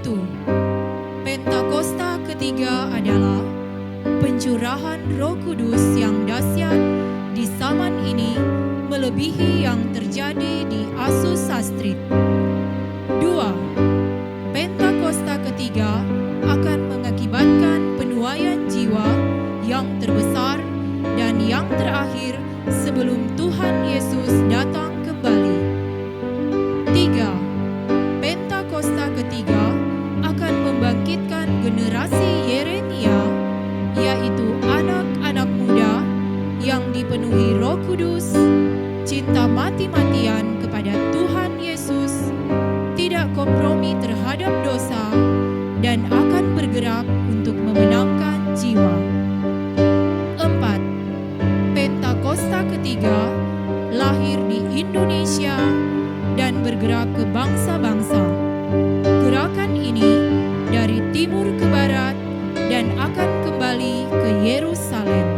itu, Pentakosta ketiga adalah pencurahan Roh Kudus yang dahsyat di zaman ini melebihi yang terjadi di Azusa Street. 2. Pentakosta ketiga akan mengakibatkan penuaian jiwa yang terbesar dan yang terakhir sebelum Tuhan Yesus datang kembali. 3. Pentakosta ketiga akan membangkitkan generasi Yeremia, yaitu anak-anak muda yang dipenuhi Roh Kudus, cinta mati-matian kepada Tuhan Yesus, tidak kompromi terhadap dosa, dan akan bergerak untuk memenangkan jiwa. 4. Pentakosta ketiga lahir di Indonesia dan bergerak ke bangsa-bangsa. Gerakan ini dari timur ke barat dan akan kembali ke Yerusalem.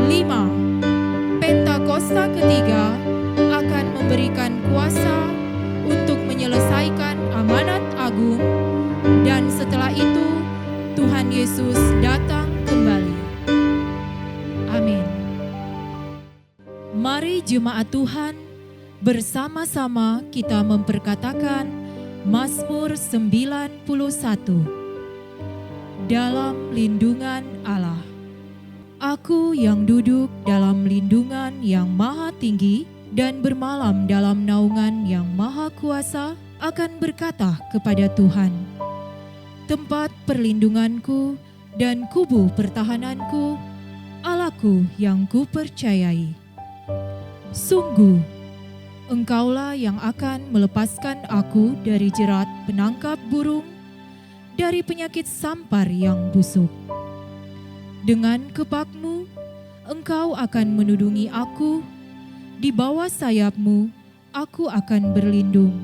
5. Pentakosta ketiga akan memberikan kuasa untuk menyelesaikan amanat agung, dan setelah itu Tuhan Yesus datang kembali. Amin. Mari jemaat Tuhan, bersama-sama kita memperkatakan Mazmur 91. Dalam lindungan Allah. Aku yang duduk dalam lindungan yang maha tinggi dan bermalam dalam naungan yang maha kuasa akan berkata kepada Tuhan, tempat perlindunganku dan kubu pertahananku, Allahku yang kupercayai. Sungguh, Engkaulah yang akan melepaskan aku dari jerat penangkap burung, dari penyakit sampar yang busuk. Dengan kepakmu, Engkau akan menudungi aku, di bawah sayapmu aku akan berlindung.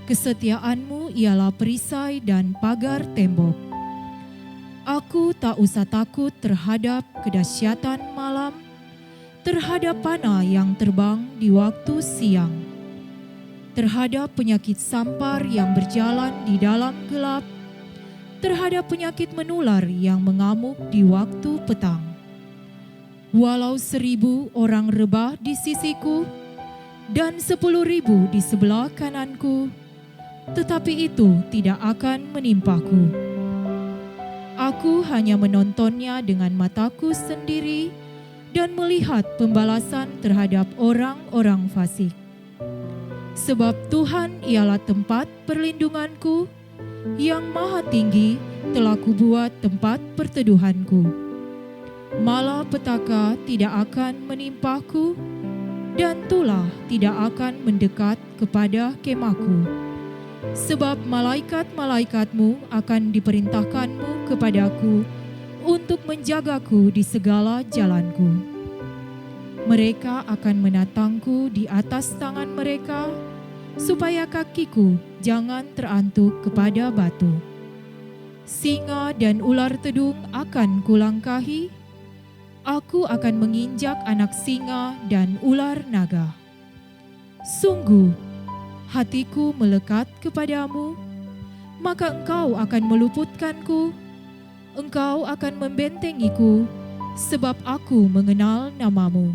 Kesetiaanmu ialah perisai dan pagar tembok. Aku tak usah takut terhadap kedahsyatan malam, terhadap panah yang terbang di waktu siang, terhadap penyakit sampar yang berjalan di dalam gelap, terhadap penyakit menular yang mengamuk di waktu petang. Walau 1,000 orang rebah di sisiku dan 10,000 di sebelah kananku, tetapi itu tidak akan menimpaku. Aku hanya menontonnya dengan mataku sendiri dan melihat pembalasan terhadap orang-orang fasik. Sebab Tuhan ialah tempat perlindunganku, yang maha tinggi telah kubuat tempat perteduhanku. Malapetaka tidak akan menimpaku, dan tulah tidak akan mendekat kepada kemahku. Sebab malaikat-malaikatmu akan diperintahkanmu kepadaku untuk menjagaku di segala jalanku. Mereka akan menatangku di atas tangan mereka, supaya kakiku jangan terantuk kepada batu. Singa dan ular tedung akan kulangkahi, aku akan menginjak anak singa dan ular naga. Sungguh, hatiku melekat kepadamu, maka Engkau akan meluputkanku, Engkau akan membentengiku, sebab aku mengenal namamu.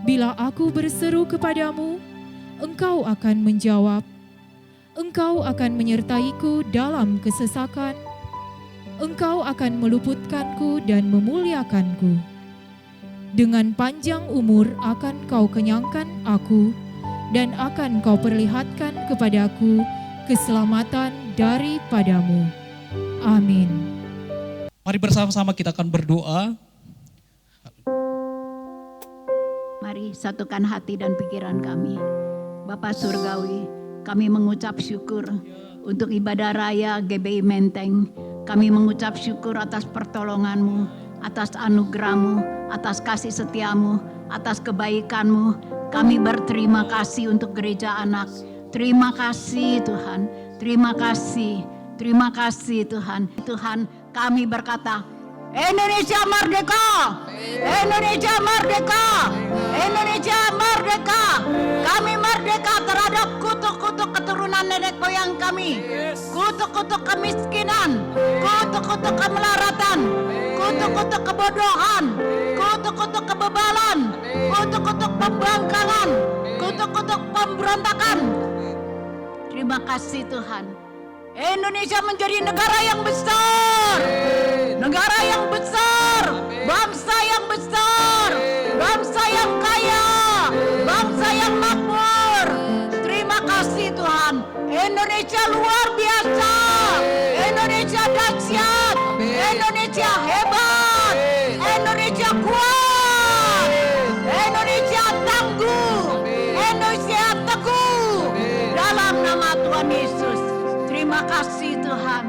Bila aku berseru kepadamu, Engkau akan menjawab. Engkau akan menyertaiku dalam kesesakan. Engkau akan meluputkanku dan memuliakanku. Dengan panjang umur akan Kau kenyangkan aku, dan akan Kau perlihatkan kepadaku keselamatan daripadamu. Amin. Mari bersama-sama kita akan berdoa. Mari satukan hati dan pikiran kami. Bapa Surgawi, kami mengucap syukur untuk ibadah raya GBI Menteng. Kami mengucap syukur atas pertolongan-Mu, atas anugerah-Mu, atas kasih setia-Mu, atas kebaikan-Mu. Kami berterima kasih untuk gereja anak. Terima kasih Tuhan, terima kasih Tuhan. Tuhan, kami berkata, Indonesia merdeka! Indonesia merdeka. Indonesia merdeka. Kami merdeka terhadap kutuk-kutuk keturunan nenek moyang kami. Kutuk-kutuk kemiskinan, kutuk-kutuk kemelaratan, kutuk-kutuk kebodohan, kutuk-kutuk kebebalan, kutuk-kutuk pembangkangan, kutuk-kutuk pemberontakan. Terima kasih Tuhan. Indonesia menjadi negara yang besar. Negara yang besar, bangsa yang besar, bangsa yang kaya, bangsa yang makmur. Terima kasih Tuhan. Indonesia luar biasa. Indonesia dahsyat. Indonesia hebat. Indonesia kuat. Indonesia tangguh. Indonesia teguh. Dalam nama Tuhan Yesus. Terima kasih Tuhan.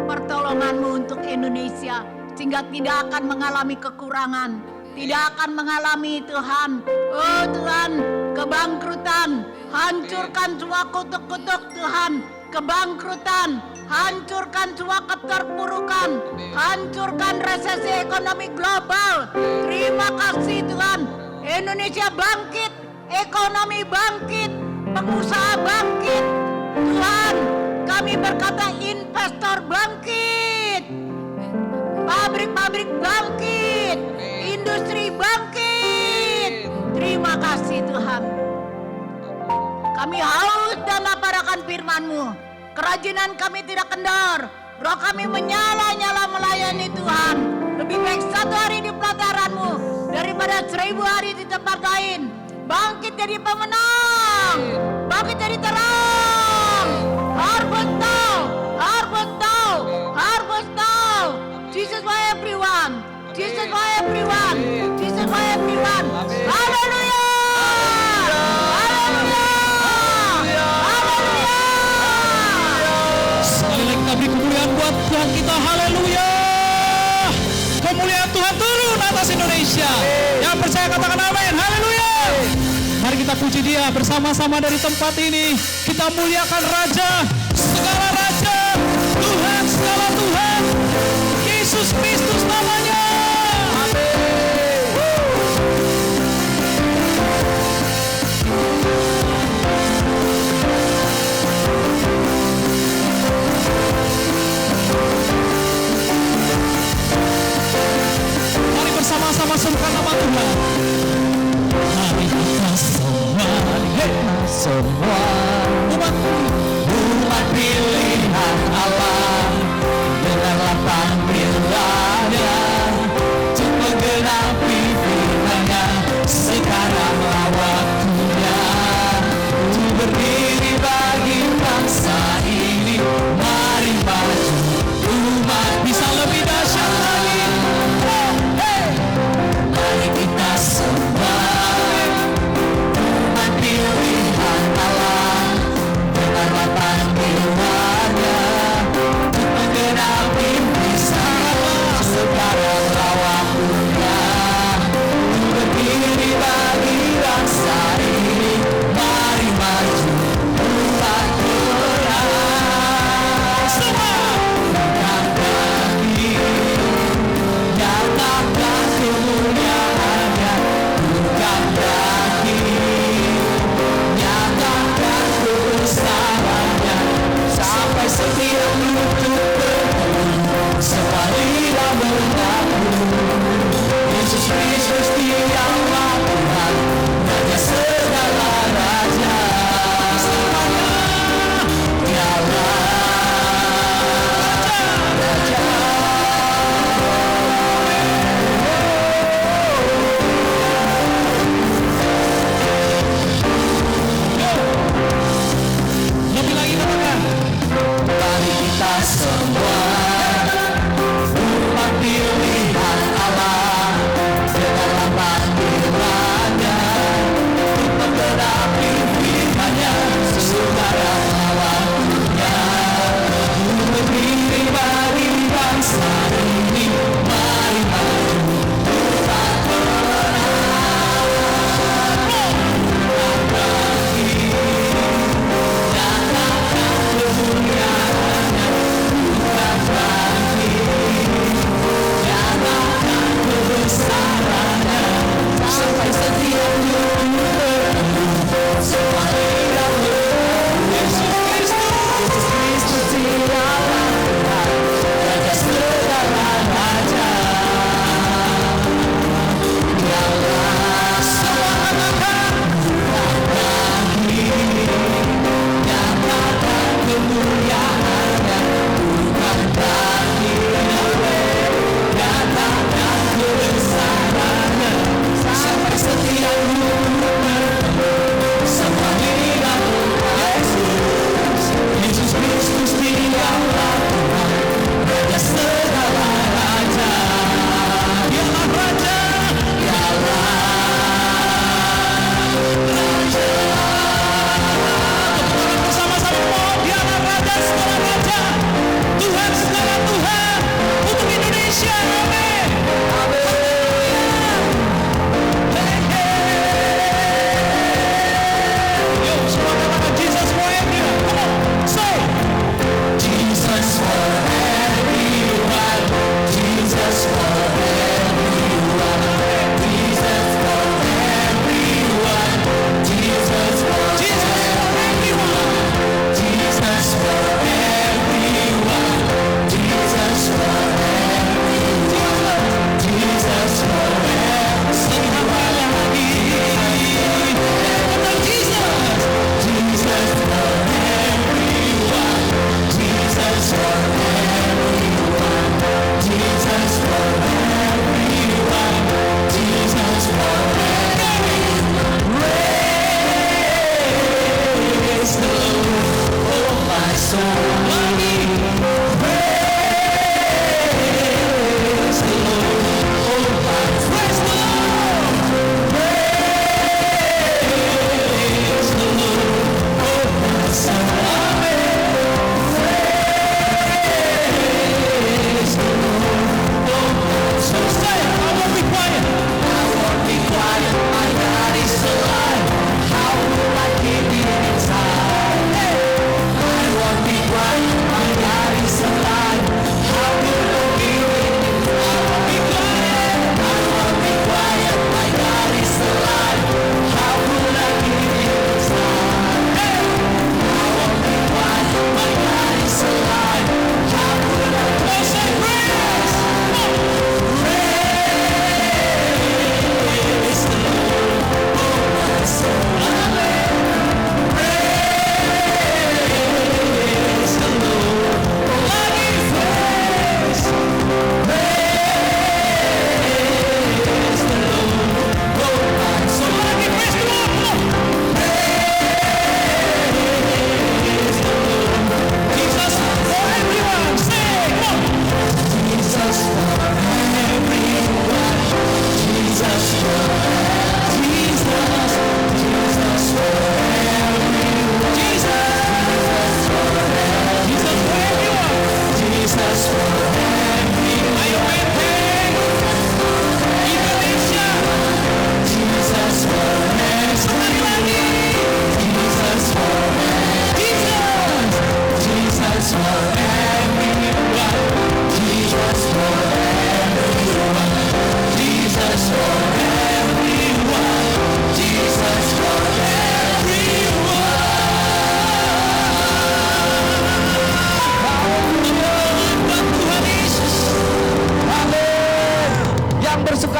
Pertolongan-Mu untuk Indonesia sehingga tidak akan mengalami kekurangan, tidak akan mengalami Tuhan, oh Tuhan, kebangkrutan. Hancurkan semua kutuk-kutuk Tuhan, kebangkrutan, hancurkan semua keterpurukan, hancurkan resesi ekonomi global. Terima kasih Tuhan. Indonesia bangkit, ekonomi bangkit, pengusaha bangkit. Tuhan, kami berkata investor bangkit, pabrik-pabrik bangkit, industri bangkit. Terima kasih Tuhan. Kami haus dan lapar akan firman-Mu. Kerajinan kami tidak kendor. Roh kami menyala-nyala melayani Tuhan. Lebih baik 1 hari di pelataran-Mu daripada 1000 hari di tempat lain. Bangkit jadi pemenang, bangkit jadi terang. Harvest now, harvest now, harvest now. Jesus for everyone, Jesus for everyone, Jesus for everyone. Haleluya. Sekali lagi kita beri kemuliaan buat Tuhan kita. Haleluya. Kemuliaan Tuhan turun atas Indonesia. Yang percaya katakan amin. Haleluya. Mari kita puji Dia bersama-sama dari tempat ini. Kita muliakan Raja, segala Raja, Tuhan, segala Tuhan, Yesus Kristus namanya. Mari bersama-sama serukan nama Tuhan. Mari kita semua umat pilihan Allah, dengarlah panggilannya untuk menggenapi firman-Nya. Sekaranglah waktunya untuk berdiri bagi bangsa ini. Mari maju umat bisa lebih dahsyat lagi. Mari kita semua umat pilihan Allah, dengarlah panggilannya untuk menggenapi firman-Nya. Sekaranglah waktunya untuk berdiri bagi bangsa ini. Mari maju umat perang. Semua nyatakan kemuliaan-Nya, bukan lagi nyatakan kebesaran-Nya, sampai setiap lutut bertunduk, semua lidah mengaku Yesus Kristus dialah Tuhan, Raja segala raja. Semuanya dialah Raja. Lebih lagi katakan, mari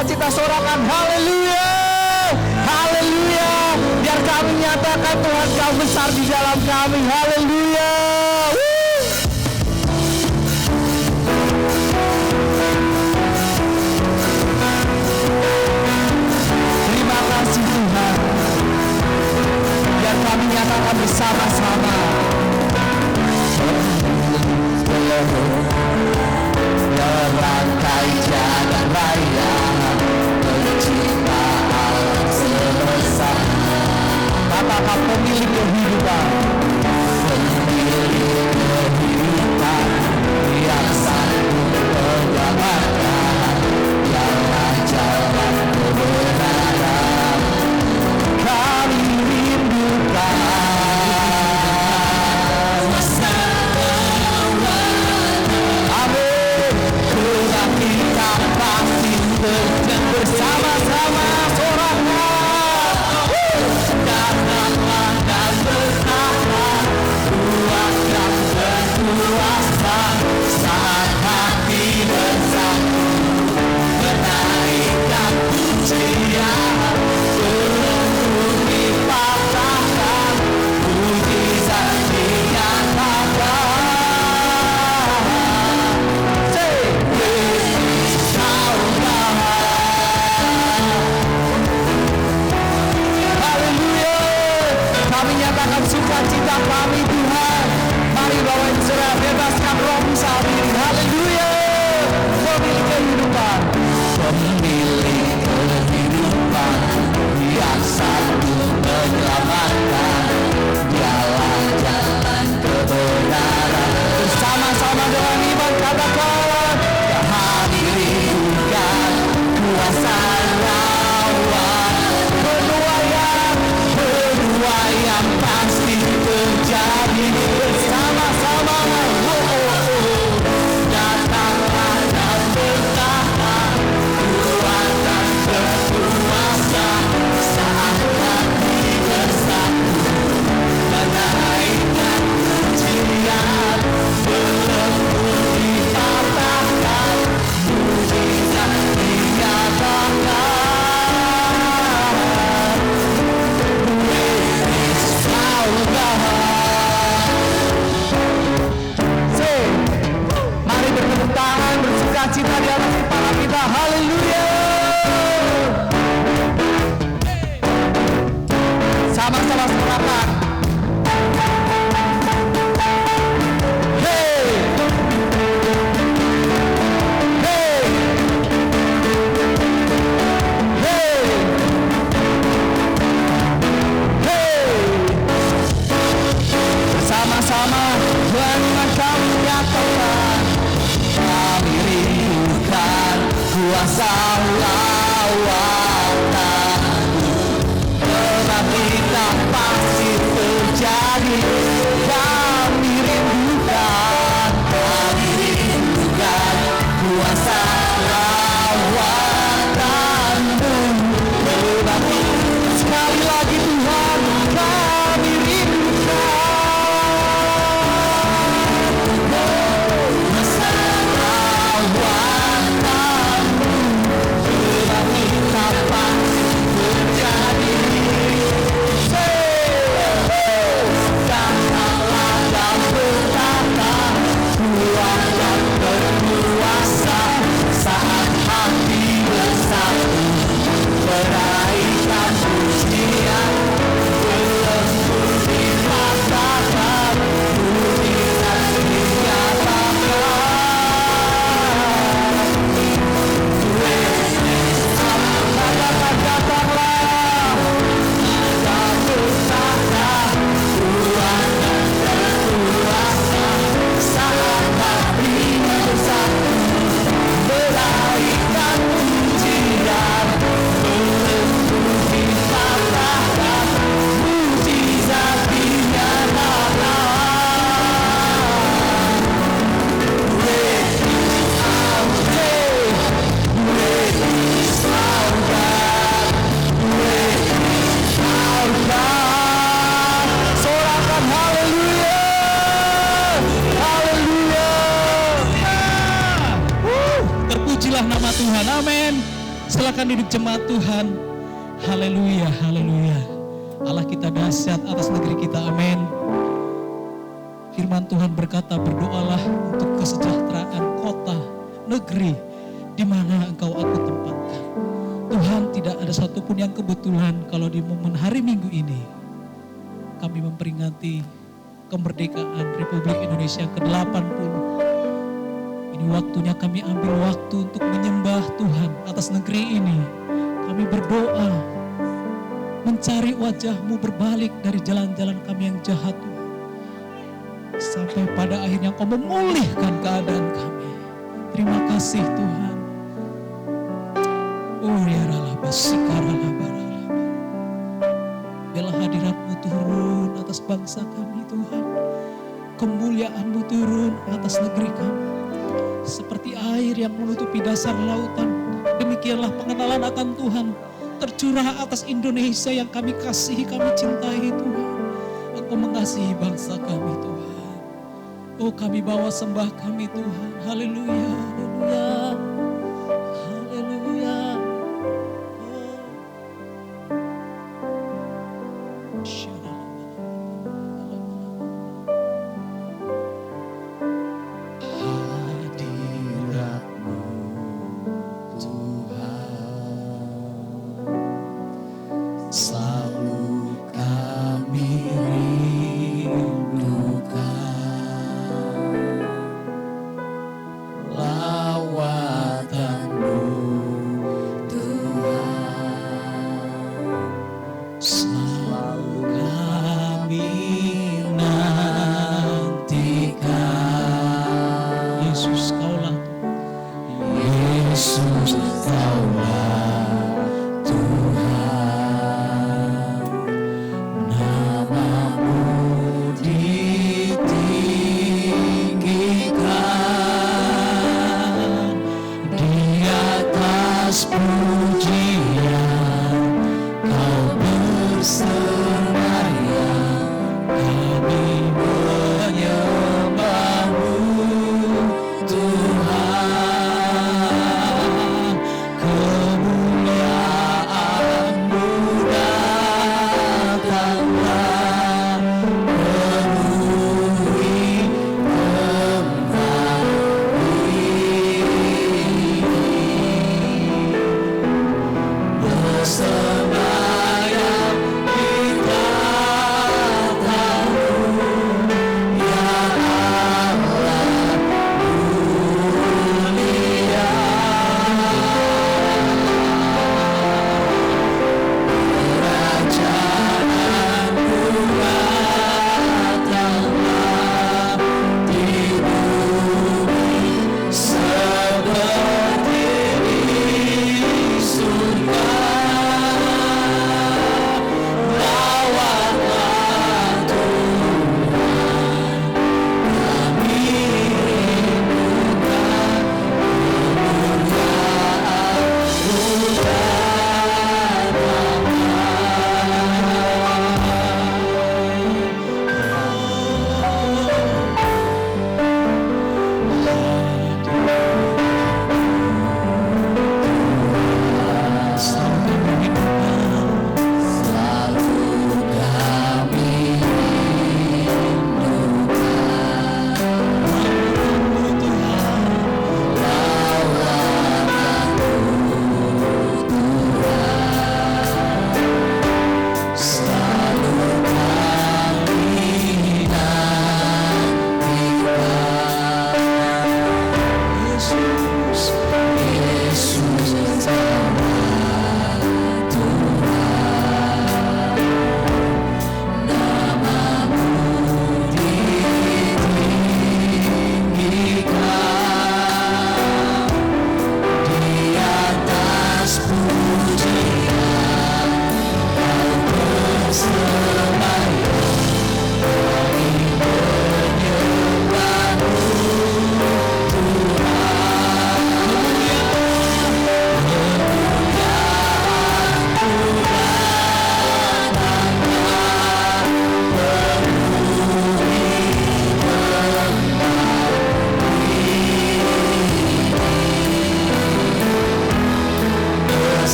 Kita sorakan haleluya, haleluya. Biar kami nyatakan Tuhan Kau besar di dalam kami, haleluya. Terima kasih Tuhan, biar kami nyatakan bersama-sama. Merangkai jalan raya pencipta alam semesta, katakan pemilik kehidupan, pemilik kehidupan yang sanggup menyelamatkan, jalan-jalan kebenaran kami rindukan. Bersama-sama sorangan, datanglah dan bertahan, kuatkan berkuasa saat hati bersatu, menaikkan pujian, belum dipatahkan, mujizat dinyatakan. Kami nyatakan sukacita kami Tuhan. Mari bawa Israel, bebaskan rohmu saat ini. Haleluya. Pemilik kehidupan, pemilik kehidupan yang sanggup menyelamatkan, jalan-jalan kebenaran. Bersama-sama dengan iman katakan, hadiri Tuhan kuasa lawan, yang pasti terjadi bersama-sama. Datanglah dan bertahan, lawatanmu, tetapi tak pasti terjadi. Kami rindukan kuasa lawatanmu, tetapi sekali lagi Tuhan, kami rindukan kuasa lawatanmu, tetapi tak pasti terjadi. Datanglah dan berkata, Tuhan yang berkuasa, saat hati bersatu meraihkan pujian, belenggu dipatahkan, mujizat dinyatakan. Katakan datanglah dan berkata, Tuhan yang berkuasa, saat hati bersatu meraihkan pujian, belenggu dipatahkan, mujizat dinyatakan. Sorakan haleluya, haleluya. Terpujilah nama Tuhan, amin. Silakan duduk jemaat Tuhan. Haleluya, haleluya. Allah kita dahsyat atas negeri kita, amin. Firman Tuhan berkata, berdoalah untuk kesejahteraan kota, negeri, di mana engkau aku tempatkan. Tuhan, tidak ada satupun yang kebetulan kalau di momen hari Minggu ini kami memperingati kemerdekaan Republik Indonesia yang ke-80. Ini waktunya kami ambil waktu untuk menyembah Tuhan atas negeri ini. Kami berdoa, mencari wajah-Mu, berbalik dari jalan-jalan kami yang jahat, Tuhan. Sampai pada akhirnya Engkau memulihkan keadaan kami. Terima kasih Tuhan. Oh ya rala basikara barala. Biarlah hadirat-Mu turun atas bangsa kami Tuhan. Kemuliaan-Mu turun atas negeri kami. Seperti air yang menutupi dasar lautan, demikianlah pengenalan akan Tuhan tercurah atas Indonesia yang kami kasihi, kami cintai Tuhan. Engkau mengasihi bangsa kami Tuhan. Oh kami bawa sembah kami Tuhan. Haleluya, haleluya, haleluya. Lawan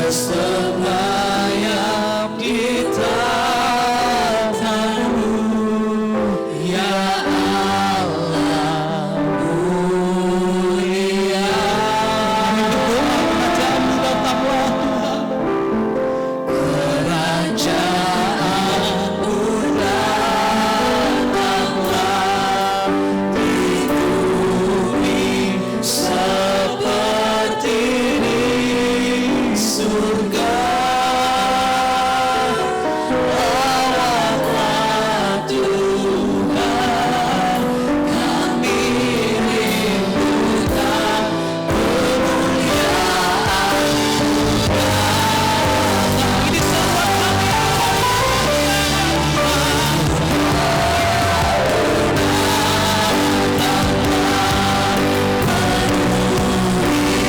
bersemayam di tanganmu, ya Allah mulia. Kerajaanmu datanglah Tuhan, kerajaanmu datanglah di bumi seperti di surga. Lawatlah Tuhan, kami rindukan kemuliaan Tuhan. Ini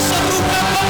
semua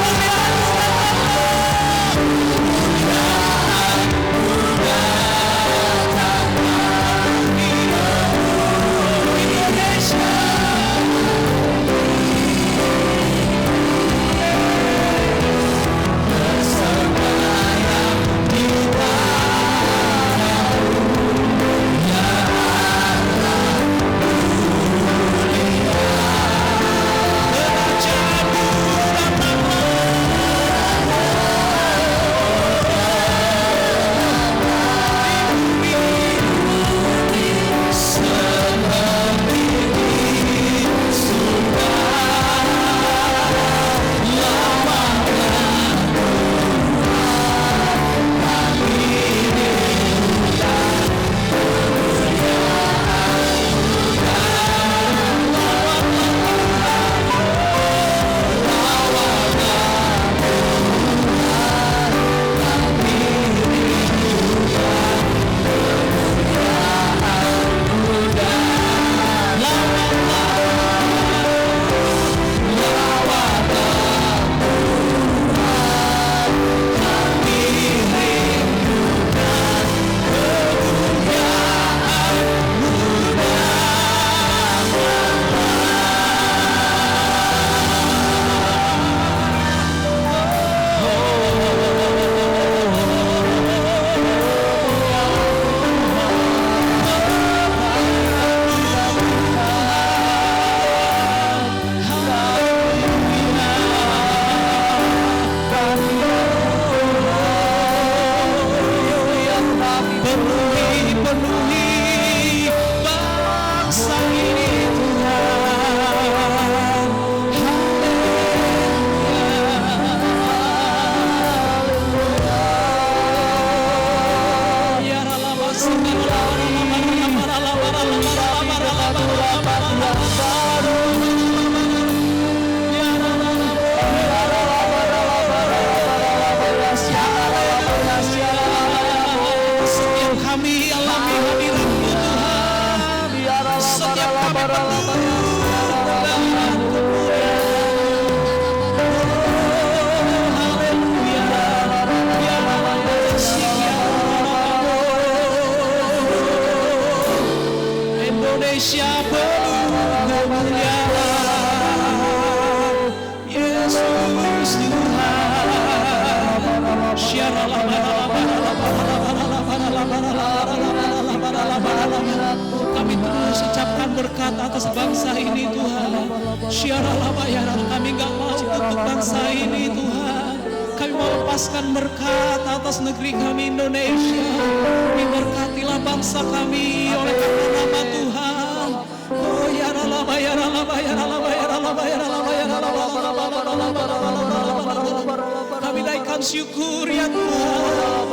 kami penuhi bangsa ini Tuhan. Setiap kami alami hadirat-Mu Tuhan, setiap kami penuh dengan haleluya. Indonesia penuh kemuliaan Yesus Tuhan. Kami terus ucapkan berkat atas bangsa ini Tuhan. Kami gak mau untuk bangsa ini Tuhan. Kami mau lepaskan berkat atas negeri kami Indonesia. Diberkatilah bangsa kami oleh karena nama Tuhan. Oh ya Allah, ya Allah, ya Allah, ya Allah, ya Allah, ya Allah, ya Allah, ya Allah, ya Allah, ya Allah, ya Allah, ya Allah, ya Allah, ya Allah, ya Allah, bersyukur ya Tuhan.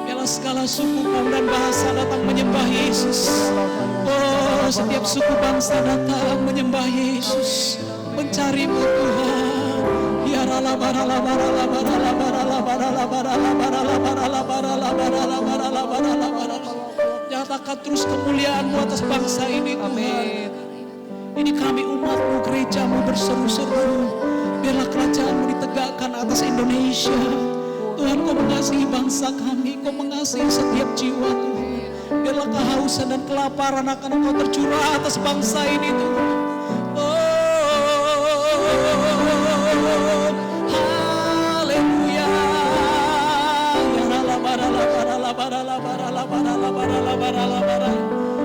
Biarlah segala suku, kaum dan bahasa datang menyembah Yesus. Oh, setiap suku bangsa datang menyembah Yesus, mencari-Mu Tuhan. Ya rala barala barala barala barala barala barala barala barala barala barala barala barala barala. Nyatakan terus kemuliaan-Mu atas bangsa ini Tuhan. Ini kami umat-Mu, gereja-Mu berseru-seru. Biarlah kerajaan-Mu ditegakkan atas Indonesia. Tuhan, Kau mengasihi bangsa kami, Kau mengasihi setiap jiwa Tuhan. Biarlah kehausan dan kelaparan akan Engkau tercurah atas bangsa ini Tuhan. Haleluya.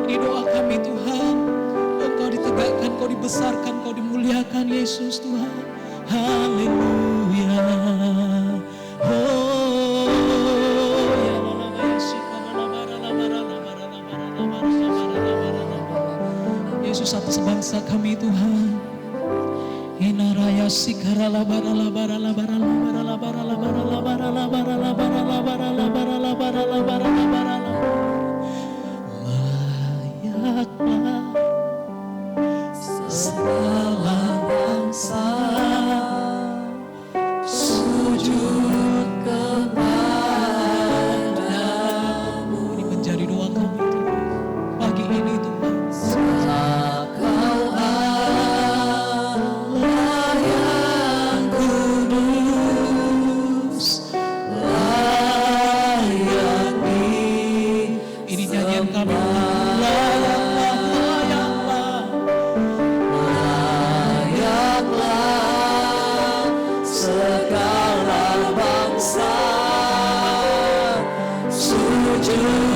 Ini doa kami Tuhan. Engkau ditegakkan, Kau dibesarkan, Kau dimuliakan Yesus Tuhan. Haleluya. Yesus atas bangsa kami Tuhan. Inaraya sikarala barala barala barala barala barala barala barala barala barala barala barala barala barala barala. Layaklah segala bangsa sujud kepadamu. Ini menjadi doa kami Tuhan pagi ini Tuhan. Sujud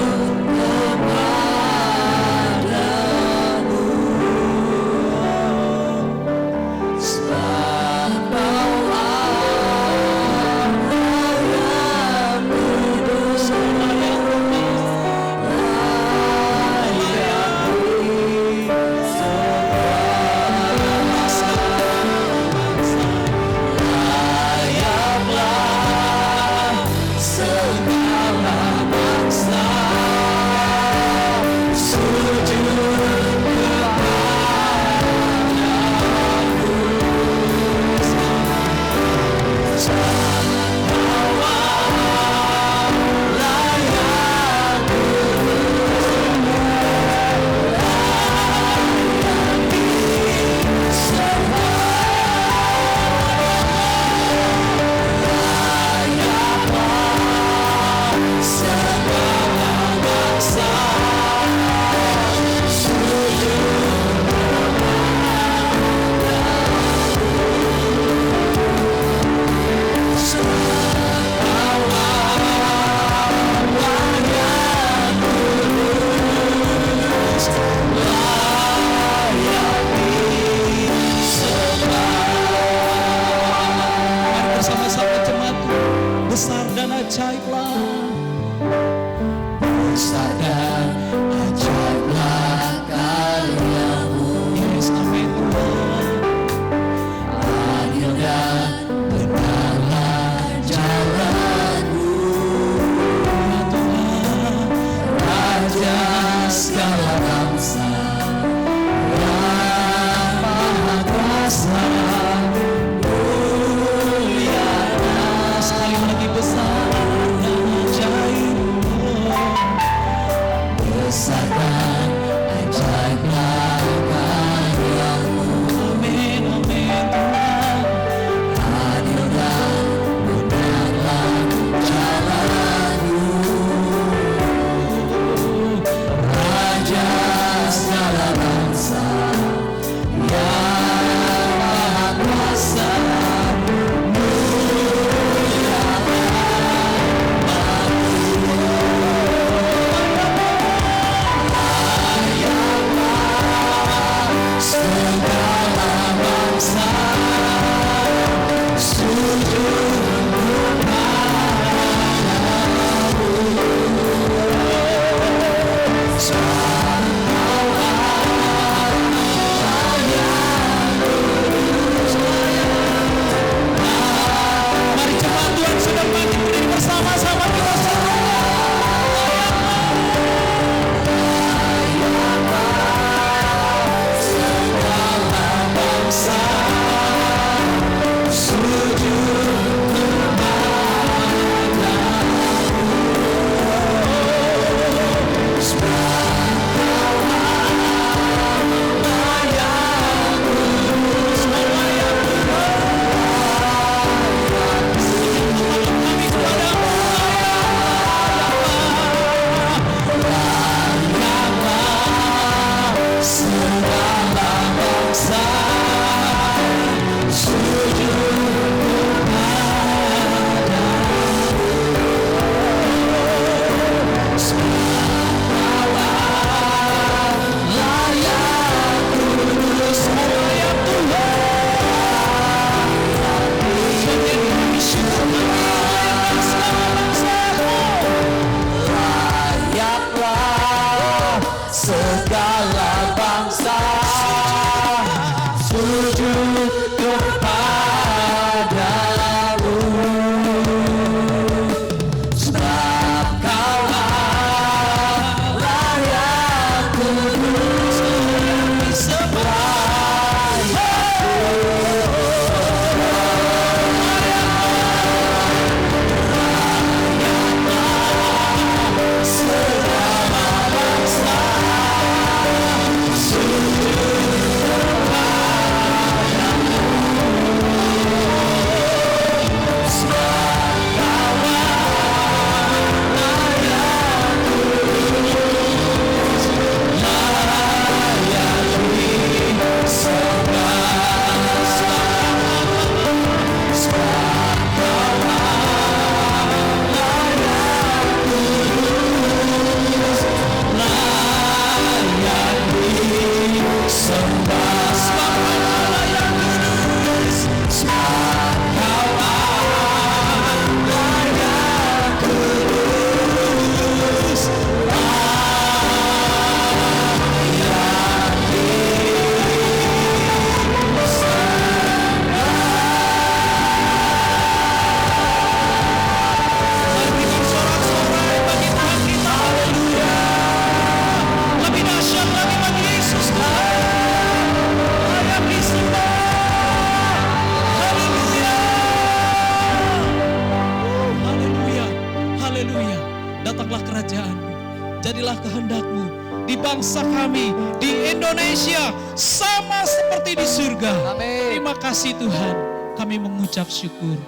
jadilah kehendak-Mu di bangsa kami, di Indonesia, sama seperti di surga. Amin. Terima kasih Tuhan, kami mengucap syukur.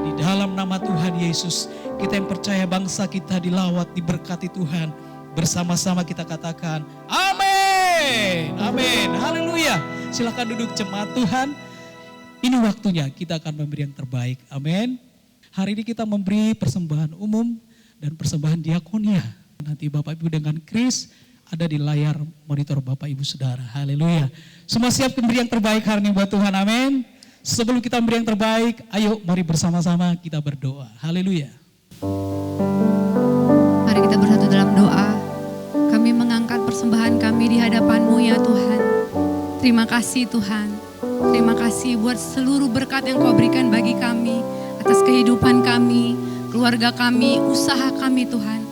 Di dalam nama Tuhan Yesus, kita yang percaya bangsa kita dilawat, diberkati Tuhan. Bersama-sama kita katakan, amin, amin, haleluya. Silakan duduk jemaat Tuhan. Ini waktunya kita akan memberi yang terbaik, amin. Hari ini kita memberi persembahan umum dan persembahan diakonia. Nanti Bapak Ibu dengan Kris ada di layar monitor Bapak Ibu Saudara. Haleluya. Semua siap memberi yang terbaik hari ini buat Tuhan. Amin. Sebelum kita memberi yang terbaik, ayo mari bersama-sama kita berdoa. Haleluya. Mari kita bersatu dalam doa. Kami mengangkat persembahan kami di hadapan-Mu ya Tuhan. Terima kasih Tuhan. Terima kasih buat seluruh berkat yang Kau berikan bagi kami. Atas kehidupan kami, keluarga kami, usaha kami Tuhan.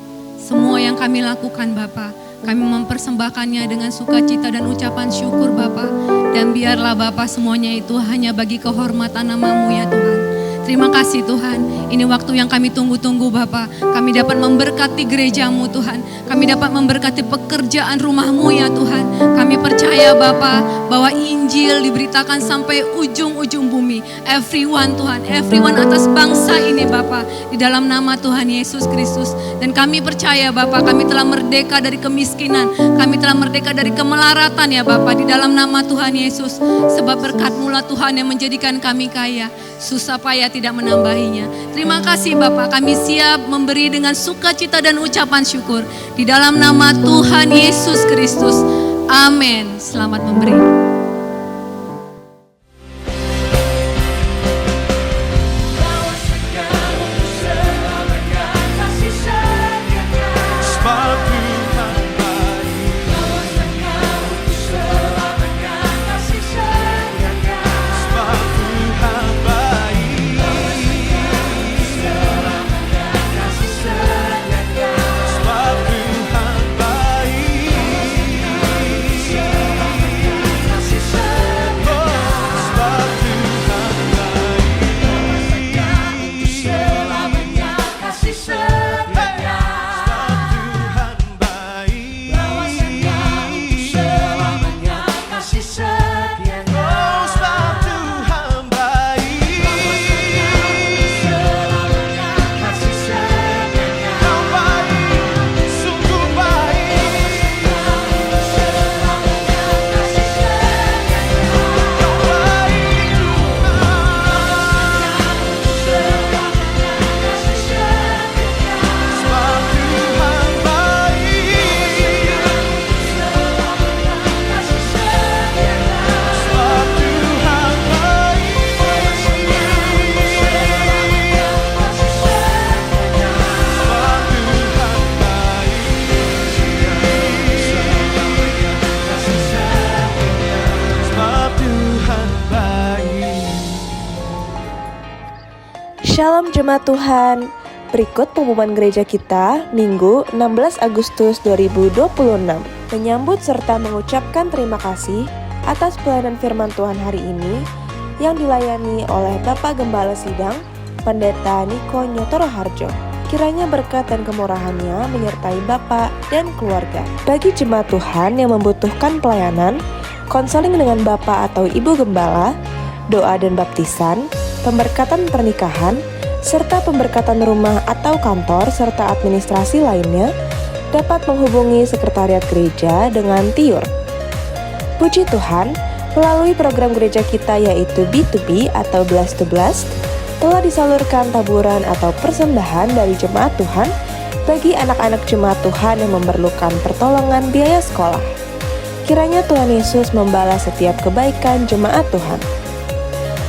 Semua yang kami lakukan Bapa, kami mempersembahkannya dengan sukacita dan ucapan syukur Bapa. Dan biarlah Bapa semuanya itu hanya bagi kehormatan nama-Mu ya Tuhan. Terima kasih Tuhan, ini waktu yang kami tunggu-tunggu Bapa. Kami dapat memberkati gereja-Mu Tuhan. Kami dapat memberkati pekerjaan rumah-Mu ya Tuhan. Kami percaya Bapa bahwa Injil diberitakan sampai ujung-ujung bumi. Everyone Tuhan, everyone atas bangsa ini Bapa. Di dalam nama Tuhan Yesus Kristus. Dan kami percaya Bapa, kami telah merdeka dari kemiskinan. Kami telah merdeka dari kemelaratan ya Bapa. Di dalam nama Tuhan Yesus. Sebab berkat-Mu lah Tuhan yang menjadikan kami kaya. Susah payah tidak menambahinya. Terima kasih Bapak, kami siap memberi dengan sukacita dan ucapan syukur. Di dalam nama Tuhan Yesus Kristus. Amin. Selamat memberi. Shalom Jemaat Tuhan, berikut pengumuman gereja kita Minggu 16 Agustus 2026. Menyambut serta mengucapkan terima kasih atas pelayanan firman Tuhan hari ini yang dilayani oleh Bapak Gembala Sidang, Pendeta Niko Nyotoro Harjo. Kiranya berkat dan kemurahannya menyertai Bapak dan keluarga. Bagi jemaat Tuhan yang membutuhkan pelayanan, konseling dengan Bapak atau Ibu Gembala, doa dan baptisan, pemberkatan pernikahan, serta pemberkatan rumah atau kantor serta administrasi lainnya, dapat menghubungi sekretariat gereja dengan Tiur. Puji Tuhan, melalui program gereja kita yaitu B2B atau Blessed to Blessed, telah disalurkan taburan atau persembahan dari jemaat Tuhan bagi anak-anak jemaat Tuhan yang memerlukan pertolongan biaya sekolah. Kiranya Tuhan Yesus membalas setiap kebaikan jemaat Tuhan.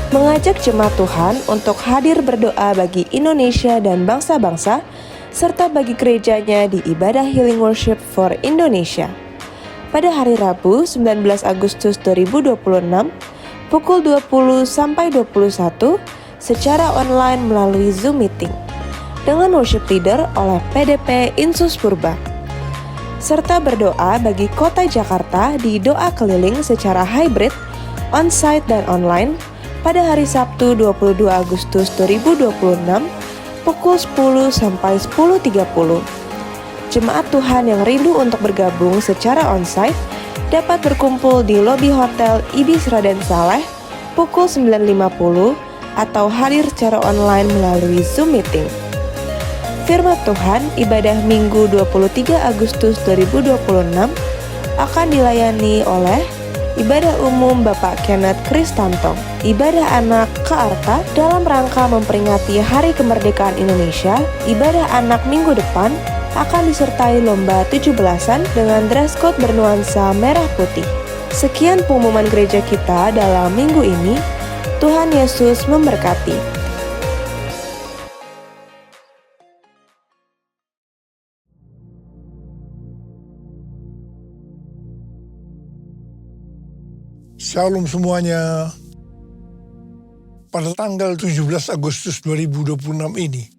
Mengajak jemaat Tuhan untuk hadir berdoa bagi Indonesia dan bangsa-bangsa, serta bagi gerejanya di ibadah Healing Worship for Indonesia. Pada hari Rabu 19 Agustus 2026, pukul 20-21, secara online melalui Zoom Meeting, dengan worship leader oleh PDP Insus Purba. Serta berdoa bagi kota Jakarta di doa keliling secara hybrid, on-site dan online, pada hari Sabtu 22 Agustus 2026 pukul 10 sampai 10.30. jemaat Tuhan yang rindu untuk bergabung secara onsite dapat berkumpul di lobi Hotel Ibis Raden Saleh pukul 9.50 atau hadir secara online melalui Zoom Meeting. Firman Tuhan, ibadah Minggu 23 Agustus 2026 akan dilayani oleh Ibadah Umum Bapak Kenneth Kristanto, Ibadah Anak Kearta dalam rangka memperingati Hari Kemerdekaan Indonesia. Ibadah Anak minggu depan akan disertai lomba 17-an dengan dress code bernuansa merah putih. Sekian pengumuman gereja kita dalam minggu ini. Tuhan Yesus memberkati. Shalom semuanya. Pada tanggal 17 Agustus 2026 ini,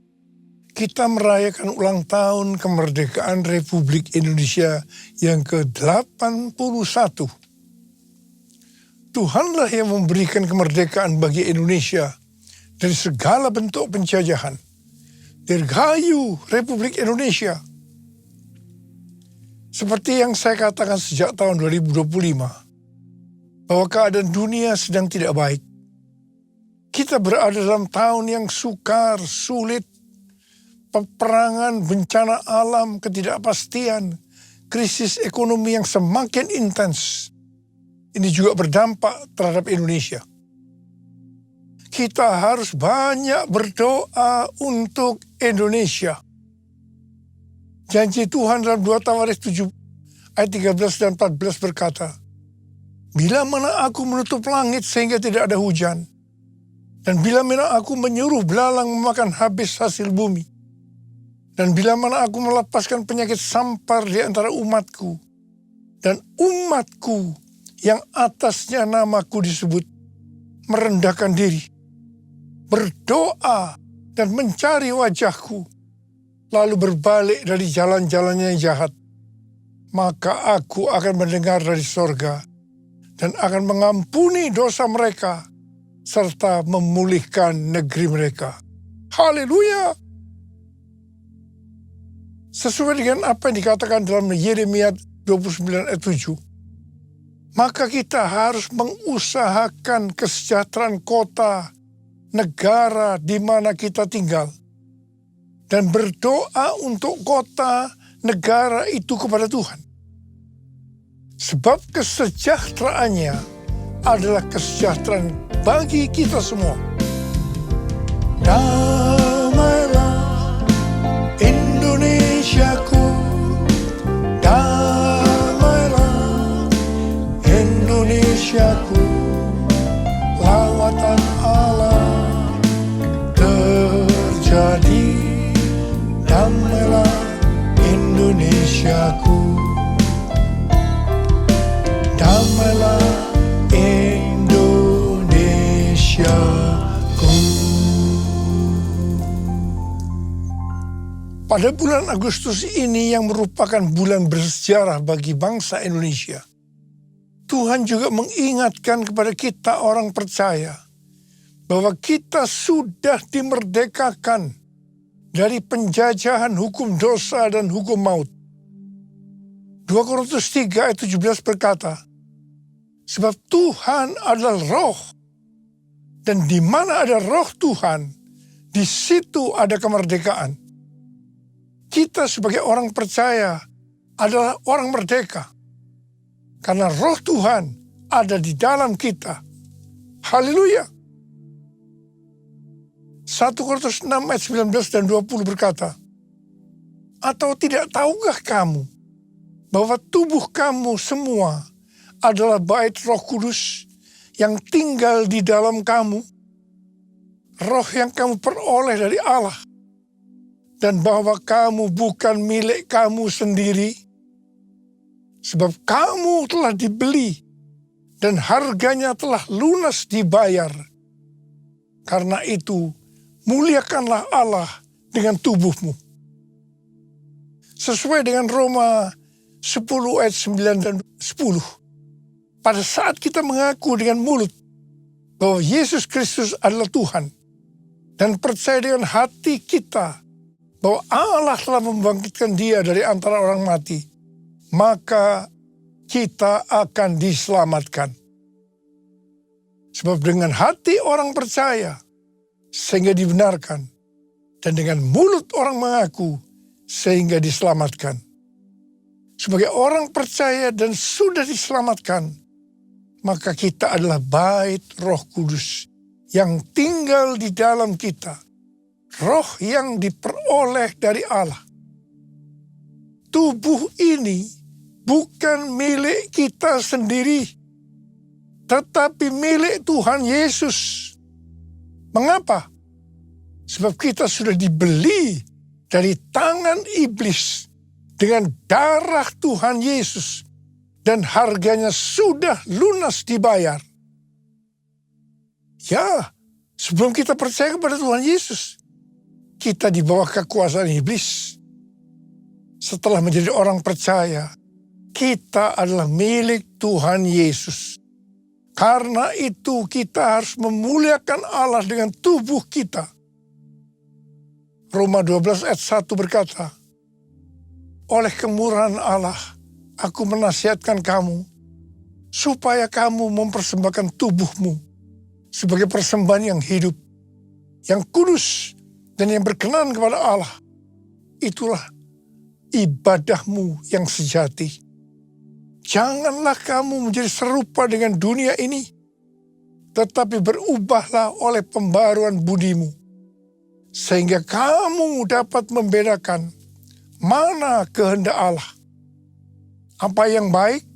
kita merayakan ulang tahun kemerdekaan Republik Indonesia yang ke-81. Tuhanlah yang memberikan kemerdekaan bagi Indonesia dari segala bentuk penjajahan. Dirgahayu Republik Indonesia. Seperti yang saya katakan sejak tahun 2025, bahwa keadaan dunia sedang tidak baik. Kita berada dalam tahun yang sukar, sulit, peperangan, bencana alam, ketidakpastian, krisis ekonomi yang semakin intens. Ini juga berdampak terhadap Indonesia. Kita harus banyak berdoa untuk Indonesia. Janji Tuhan dalam 2 Tawaris 7 ayat 13 dan 14 berkata, bila mana aku menutup langit sehingga tidak ada hujan, dan bila mana aku menyuruh belalang memakan habis hasil bumi, dan bila mana aku melepaskan penyakit sampar di antara umatku, dan umatku yang atasnya namaku disebut, merendahkan diri, berdoa dan mencari wajahku, lalu berbalik dari jalan-jalannya yang jahat, maka aku akan mendengar dari sorga, dan akan mengampuni dosa mereka, serta memulihkan negeri mereka. Haleluya! Sesuai dengan apa yang dikatakan dalam Yeremia 29 ayat 7, maka kita harus mengusahakan kesejahteraan kota, negara di mana kita tinggal, dan berdoa untuk kota, negara itu kepada Tuhan. Sebab kesejahteraannya adalah kesejahteraan bagi kita semua. Damailah Indonesiaku, damailah Indonesiaku, lawatan Allah terjadi. Damailah Indonesiaku, damailah Indonesiaku. Pada bulan Agustus ini yang merupakan bulan bersejarah bagi bangsa Indonesia, Tuhan juga mengingatkan kepada kita orang percaya bahwa kita sudah dimerdekakan dari penjajahan hukum dosa dan hukum maut. 2 Korintus 3 ayat 17 berkata, sebab Tuhan adalah roh, dan di mana ada roh Tuhan, di situ ada kemerdekaan. Kita sebagai orang percaya adalah orang merdeka, karena roh Tuhan ada di dalam kita. Haleluya! 1 Korintus 6 ayat 19 dan 20 berkata, atau tidak tahukah kamu bahwa tubuh kamu semua adalah bait Roh Kudus yang tinggal di dalam kamu, roh yang kamu peroleh dari Allah, dan bahwa kamu bukan milik kamu sendiri, sebab kamu telah dibeli dan harganya telah lunas dibayar. Karena itu, muliakanlah Allah dengan tubuhmu. Sesuai dengan Roma 10 ayat 9 dan 10. Pada saat kita mengaku dengan mulut bahwa Yesus Kristus adalah Tuhan, dan percaya dengan hati kita bahwa Allah telah membangkitkan dia dari antara orang mati, maka kita akan diselamatkan. Sebab dengan hati orang percaya sehingga dibenarkan, dan dengan mulut orang mengaku sehingga diselamatkan. Sebagai orang percaya dan sudah diselamatkan, maka kita adalah bait Roh Kudus yang tinggal di dalam kita. Roh yang diperoleh dari Allah. Tubuh ini bukan milik kita sendiri, tetapi milik Tuhan Yesus. Mengapa? Sebab kita sudah dibeli dari tangan iblis dengan darah Tuhan Yesus, dan harganya sudah lunas dibayar. Ya, sebelum kita percaya kepada Tuhan Yesus, kita di bawah kekuasaan iblis. Setelah menjadi orang percaya, kita adalah milik Tuhan Yesus. Karena itu kita harus memuliakan Allah dengan tubuh kita. Roma 12 ayat 1 berkata, oleh kemurahan Allah, aku menasihatkan kamu, supaya kamu mempersembahkan tubuhmu sebagai persembahan yang hidup, yang kudus, dan yang berkenan kepada Allah. Itulah ibadahmu yang sejati. Janganlah kamu menjadi serupa dengan dunia ini, tetapi berubahlah oleh pembaruan budimu, sehingga kamu dapat membedakan mana kehendak Allah, apa yang baik,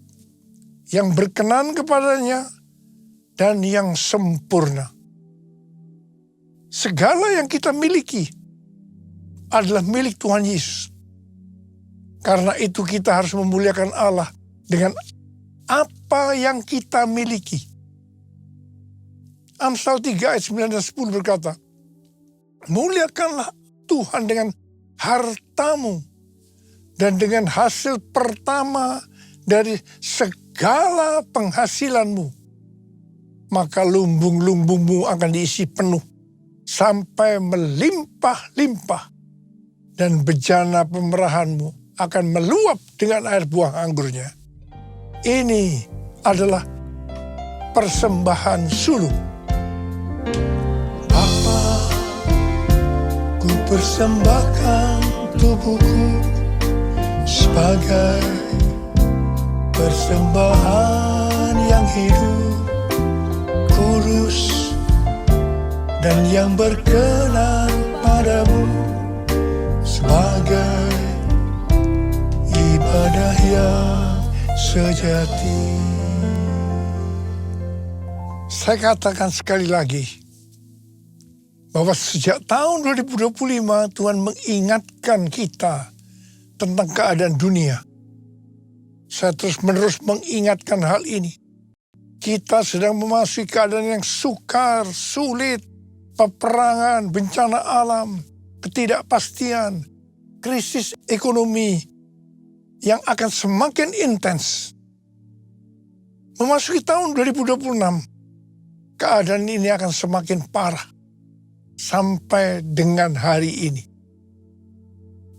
yang berkenan kepadanya, dan yang sempurna. Segala yang kita miliki adalah milik Tuhan Yesus. Karena itu kita harus memuliakan Allah dengan apa yang kita miliki. Amsal 3 ayat 9 dan 10 berkata, muliakanlah Tuhan dengan hartamu dan dengan hasil pertama dari segala penghasilanmu. Maka lumbung-lumbungmu akan diisi penuh sampai melimpah-limpah, dan bejana pemerahanmu akan meluap dengan air buah anggurnya. Ini adalah persembahan sulung. Ku persembahkan tubuhku sebagai persembahan yang hidup, kudus, dan yang berkenan padamu, sebagai ibadah yang sejati. Saya katakan sekali lagi, bahwa sejak tahun 2025 Tuhan mengingatkan kita tentang keadaan dunia. Saya terus-menerus mengingatkan hal ini. Kita sedang memasuki keadaan yang sukar, sulit, peperangan, bencana alam, ketidakpastian, krisis ekonomi yang akan semakin intens. Memasuki tahun 2026, keadaan ini akan semakin parah. Sampai dengan hari ini,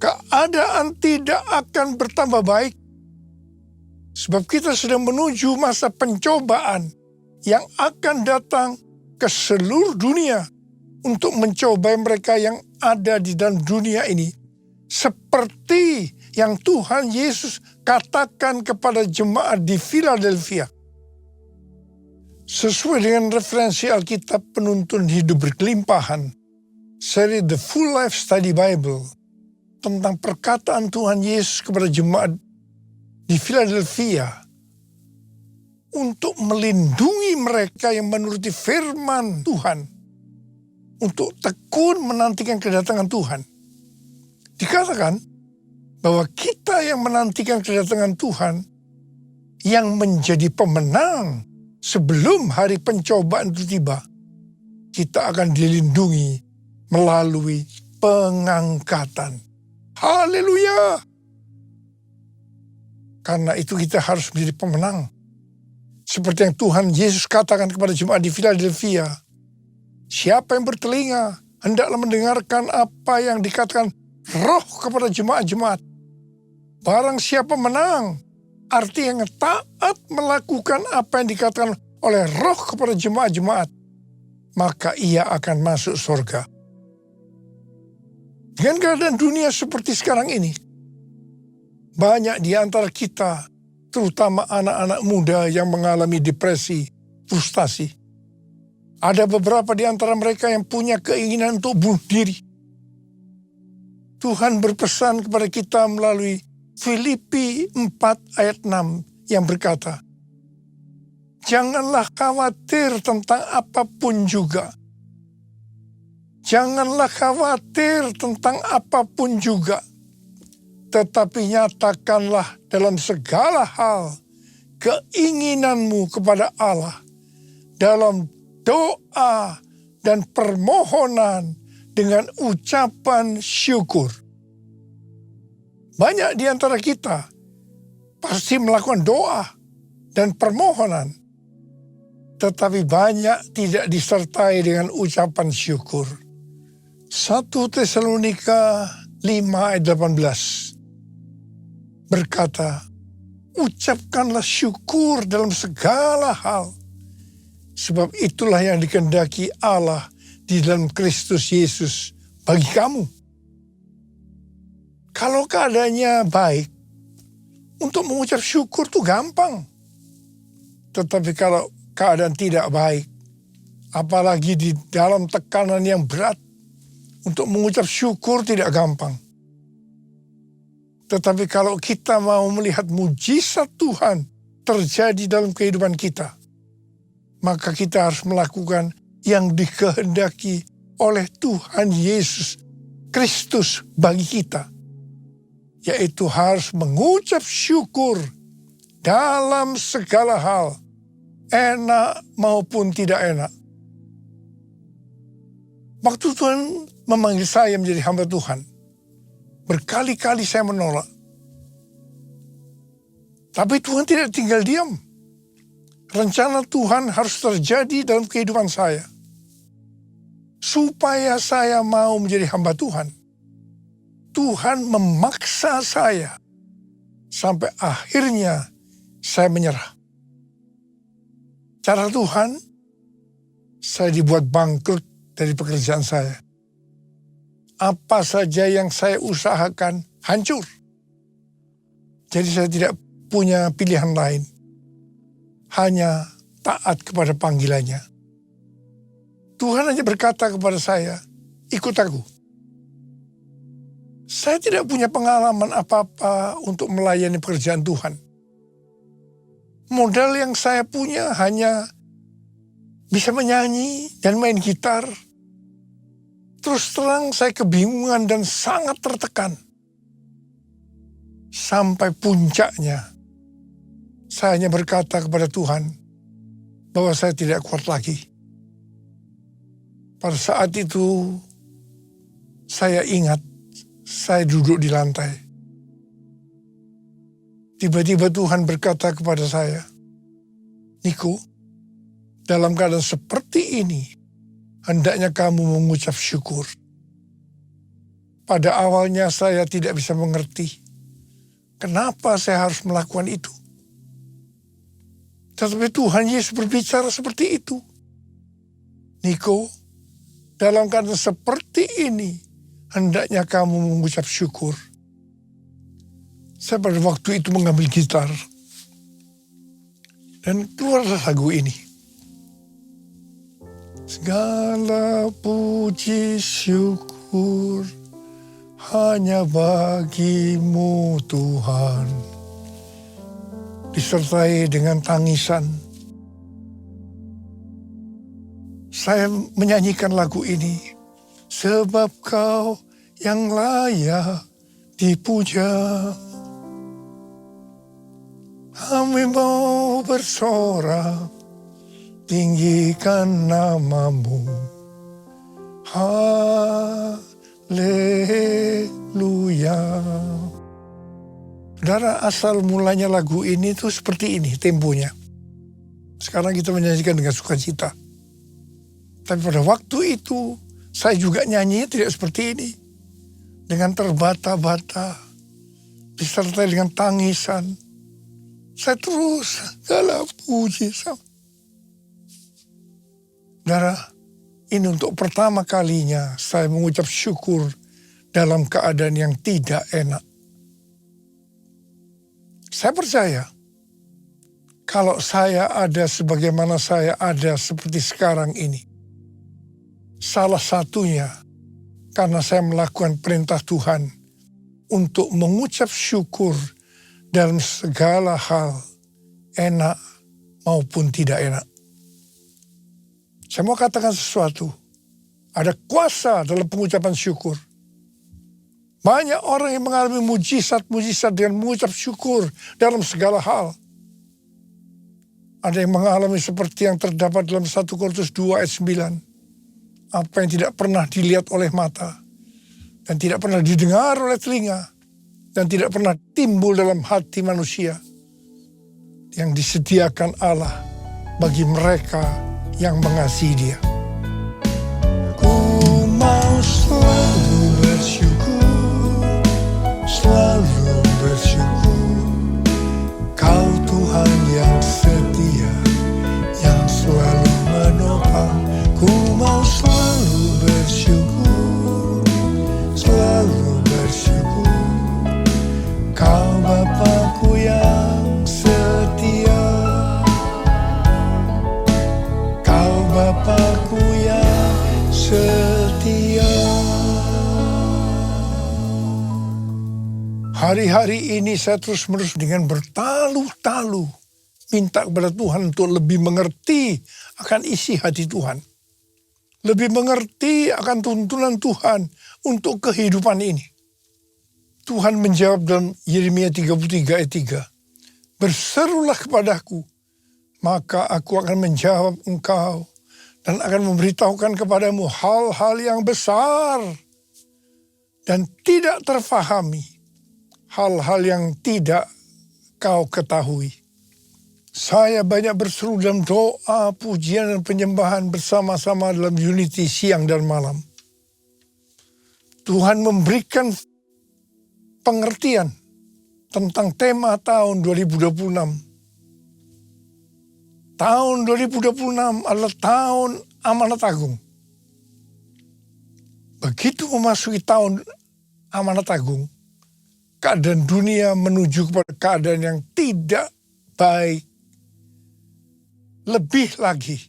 keadaan tidak akan bertambah baik, sebab kita sedang menuju masa pencobaan yang akan datang ke seluruh dunia untuk mencobai mereka yang ada di dalam dunia ini, seperti yang Tuhan Yesus katakan kepada jemaat di Philadelphia. Sesuai dengan referensi Alkitab Penuntun Hidup Berkelimpahan, seri The Full Life Study Bible, tentang perkataan Tuhan Yesus kepada jemaat di Philadelphia untuk melindungi mereka yang menuruti firman Tuhan, untuk tekun menantikan kedatangan Tuhan. Dikatakan bahwa kita yang menantikan kedatangan Tuhan, yang menjadi pemenang sebelum hari pencobaan itu tiba, kita akan dilindungi melalui pengangkatan. Haleluya! Karena itu kita harus menjadi pemenang. Seperti yang Tuhan Yesus katakan kepada jemaat di Philadelphia, siapa yang bertelinga, hendaklah mendengarkan apa yang dikatakan roh kepada jemaat-jemaat. Barang siapa menang, artinya taat melakukan apa yang dikatakan oleh roh kepada jemaat-jemaat, maka ia akan masuk surga. Dengan keadaan dunia seperti sekarang ini, banyak di antara kita, terutama anak-anak muda yang mengalami depresi, frustasi. Ada beberapa di antara mereka yang punya keinginan untuk bunuh diri. Tuhan berpesan kepada kita melalui Filipi 4 ayat 6 yang berkata, janganlah khawatir tentang apapun juga. Janganlah khawatir tentang apapun juga. Tetapi nyatakanlah dalam segala hal keinginanmu kepada Allah dalam doa dan permohonan dengan ucapan syukur. Banyak di antara kita pasti melakukan doa dan permohonan, tetapi banyak tidak disertai dengan ucapan syukur. 1 Tesalonika 5 ayat 18 berkata, ucapkanlah syukur dalam segala hal, sebab itulah yang dikehendaki Allah di dalam Kristus Yesus bagi kamu. Kalau keadaannya baik, untuk mengucap syukur itu gampang. Tetapi kalau keadaan tidak baik, apalagi di dalam tekanan yang berat, untuk mengucap syukur tidak gampang. Tetapi kalau kita mau melihat mujizat Tuhan terjadi dalam kehidupan kita, maka kita harus melakukan yang dikehendaki oleh Tuhan Yesus Kristus bagi kita, yaitu harus mengucap syukur dalam segala hal, enak maupun tidak enak. Waktu Tuhan memanggil saya menjadi hamba Tuhan, berkali-kali saya menolak. Tapi Tuhan tidak tinggal diam. Rencana Tuhan harus terjadi dalam kehidupan saya, supaya saya mau menjadi hamba Tuhan. Tuhan memaksa saya, sampai akhirnya saya menyerah. Cara Tuhan, saya dibuat bangkrut dari pekerjaan saya. Apa saja yang saya usahakan hancur. Jadi saya tidak punya pilihan lain. Hanya taat kepada panggilannya. Tuhan hanya berkata kepada saya, ikut aku. Saya tidak punya pengalaman apa-apa untuk melayani pekerjaan Tuhan. Modal yang saya punya hanya bisa menyanyi dan main gitar. Terus terang saya kebingungan dan sangat tertekan. Sampai puncaknya, saya hanya berkata kepada Tuhan bahwa saya tidak kuat lagi. Pada saat itu, saya ingat saya duduk di lantai. Tiba-tiba Tuhan berkata kepada saya, Niko, dalam keadaan seperti ini, hendaknya kamu mengucap syukur. Pada awalnya saya tidak bisa mengerti kenapa saya harus melakukan itu. Tetapi Tuhan Yesus berbicara seperti itu. Niko, dalam keadaan seperti ini, hendaknya kamu mengucap syukur. Saya pada waktu itu mengambil gitar. Dan keluarlah lagu ini. Segala puji syukur hanya bagimu Tuhan. Disertai dengan tangisan. Saya menyanyikan lagu ini. Sebab kau yang layak dipuja. Kami mau bersorak, tinggikan namamu. Haleluya. Saudara, asal mulanya lagu ini tuh seperti ini temponya. Sekarang kita menyanyikan dengan sukacita. Tapi pada waktu itu, saya juga nyanyi tidak seperti ini. dengan terbata-bata, disertai dengan tangisan. Saya terus segala puji sama. Saudara, ini untuk pertama kalinya saya mengucap syukur dalam keadaan yang tidak enak. Saya percaya, kalau saya ada sebagaimana saya ada seperti sekarang ini, salah satunya karena saya melakukan perintah Tuhan untuk mengucap syukur dalam segala hal, enak maupun tidak enak. Saya mau katakan sesuatu, ada kuasa dalam pengucapan syukur. Banyak orang yang mengalami mujizat-mujizat dengan mengucap syukur dalam segala hal. Ada yang mengalami seperti yang terdapat dalam 1 Korintus 2 ayat 9. Apa yang tidak pernah dilihat oleh mata, dan tidak pernah didengar oleh telinga, dan tidak pernah timbul dalam hati manusia, yang disediakan Allah bagi mereka yang mengasihi Dia. Ku mau selalu bersyukur, selalu bersyukur. Kau Tuhan yang setia, yang selalu menopang. Ku mau selalu bersyukur, selalu bersyukur. Kau Bapa-Ku yang setia, Kau Bapa-Ku yang setia. Hari-hari ini saya terus-menerus dengan bertalu-talu minta kepada Tuhan untuk lebih mengerti akan isi hati Tuhan. Lebih mengerti akan tuntunan Tuhan untuk kehidupan ini. Tuhan menjawab dalam Yeremia 33 ayat 3. Berserulah kepadaku, maka aku akan menjawab engkau dan akan memberitahukan kepadamu hal-hal yang besar dan tidak terfahami, hal-hal yang tidak kau ketahui. Saya banyak berseru dalam doa, pujian, dan penyembahan bersama-sama dalam unity siang dan malam. Tuhan memberikan pengertian tentang tema tahun 2026. Tahun 2026 adalah tahun amanat agung. Begitu memasuki tahun amanat agung, keadaan dunia menuju kepada keadaan yang tidak baik. Lebih lagi,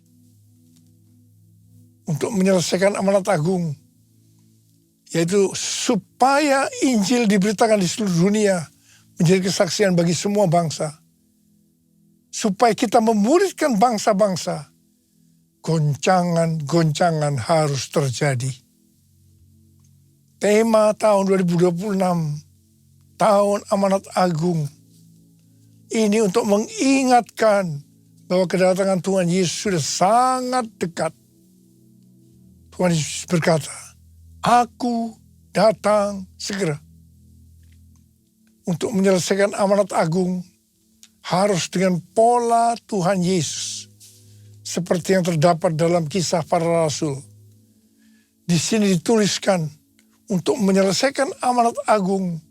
untuk menyelesaikan amanat agung, yaitu supaya Injil diberitakan di seluruh dunia, menjadi kesaksian bagi semua bangsa. Supaya kita memuridkan bangsa-bangsa, goncangan-goncangan harus terjadi. Tema tahun 2026, tahun amanat agung, ini untuk mengingatkan bahwa kedatangan Tuhan Yesus sudah sangat dekat. Tuhan Yesus berkata, Aku datang segera. Untuk menyelesaikan amanat agung, harus dengan pola Tuhan Yesus. Seperti yang terdapat dalam Kisah Para Rasul. Di sini dituliskan, untuk menyelesaikan amanat agung,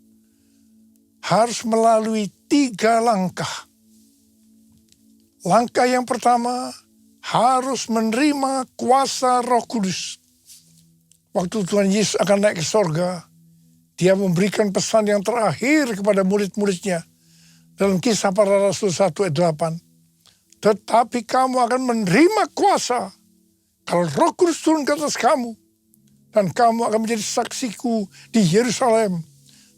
harus melalui 3 langkah. Langkah yang pertama, harus menerima kuasa Roh Kudus. Waktu Tuhan Yesus akan naik ke sorga, Dia memberikan pesan yang terakhir kepada murid-muridnya. Dalam Kisah Para Rasul 1 ayat 8. Tetapi kamu akan menerima kuasa kalau Roh Kudus turun ke atas kamu. Dan kamu akan menjadi saksiku di Yerusalem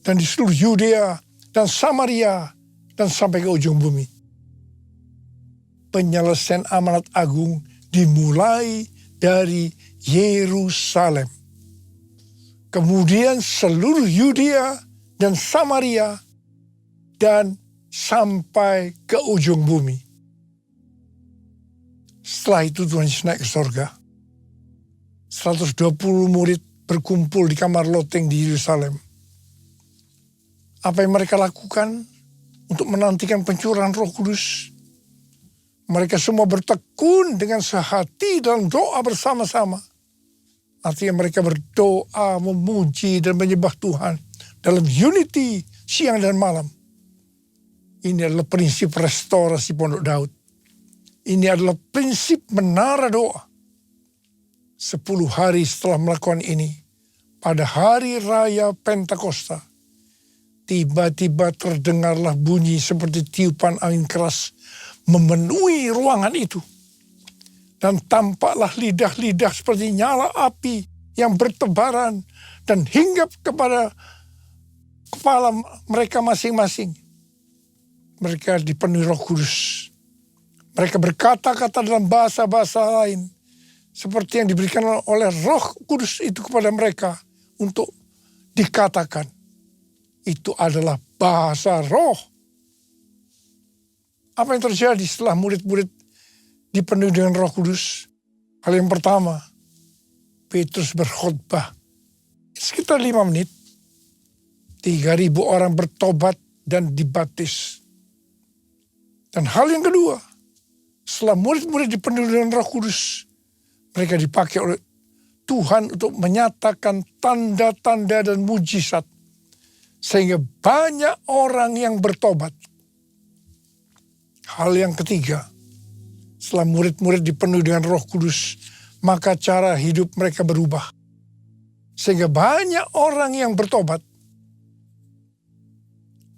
dan di seluruh Yudea dan Samaria dan sampai ke ujung bumi. Penyelesaian amanat agung dimulai dari Yerusalem. Kemudian seluruh Yudea dan Samaria dan sampai ke ujung bumi. Setelah itu Tuhan Yesus naik ke sorga. 120 murid berkumpul di kamar loteng di Yerusalem. Apa yang mereka lakukan untuk menantikan pencurahan Roh Kudus? Mereka semua bertekun dengan sehati dalam doa bersama-sama. Artinya mereka berdoa, memuji dan menyembah Tuhan dalam unity siang dan malam. Ini adalah prinsip restorasi Pondok Daud. Ini adalah prinsip menara doa. 10 hari setelah melakukan ini, pada hari raya Pentakosta, tiba-tiba terdengarlah bunyi seperti tiupan angin keras memenuhi ruangan itu. Dan tampaklah lidah-lidah seperti nyala api yang bertebaran dan hinggap kepada kepala mereka masing-masing. Mereka dipenuhi Roh Kudus. Mereka berkata-kata dalam bahasa-bahasa lain, seperti yang diberikan oleh Roh Kudus itu kepada mereka untuk dikatakan. Itu adalah bahasa roh. Apa yang terjadi setelah murid-murid dipenuhi dengan Roh Kudus? Hal yang pertama, Petrus berkhotbah. Sekitar 5 menit, 3.000 orang bertobat dan dibaptis. Dan hal yang kedua, setelah murid-murid dipenuhi dengan Roh Kudus, mereka dipakai oleh Tuhan untuk menyatakan tanda-tanda dan mujizat. Sehingga banyak orang yang bertobat. Hal yang ketiga, setelah murid-murid dipenuhi dengan Roh Kudus, maka cara hidup mereka berubah. Sehingga banyak orang yang bertobat.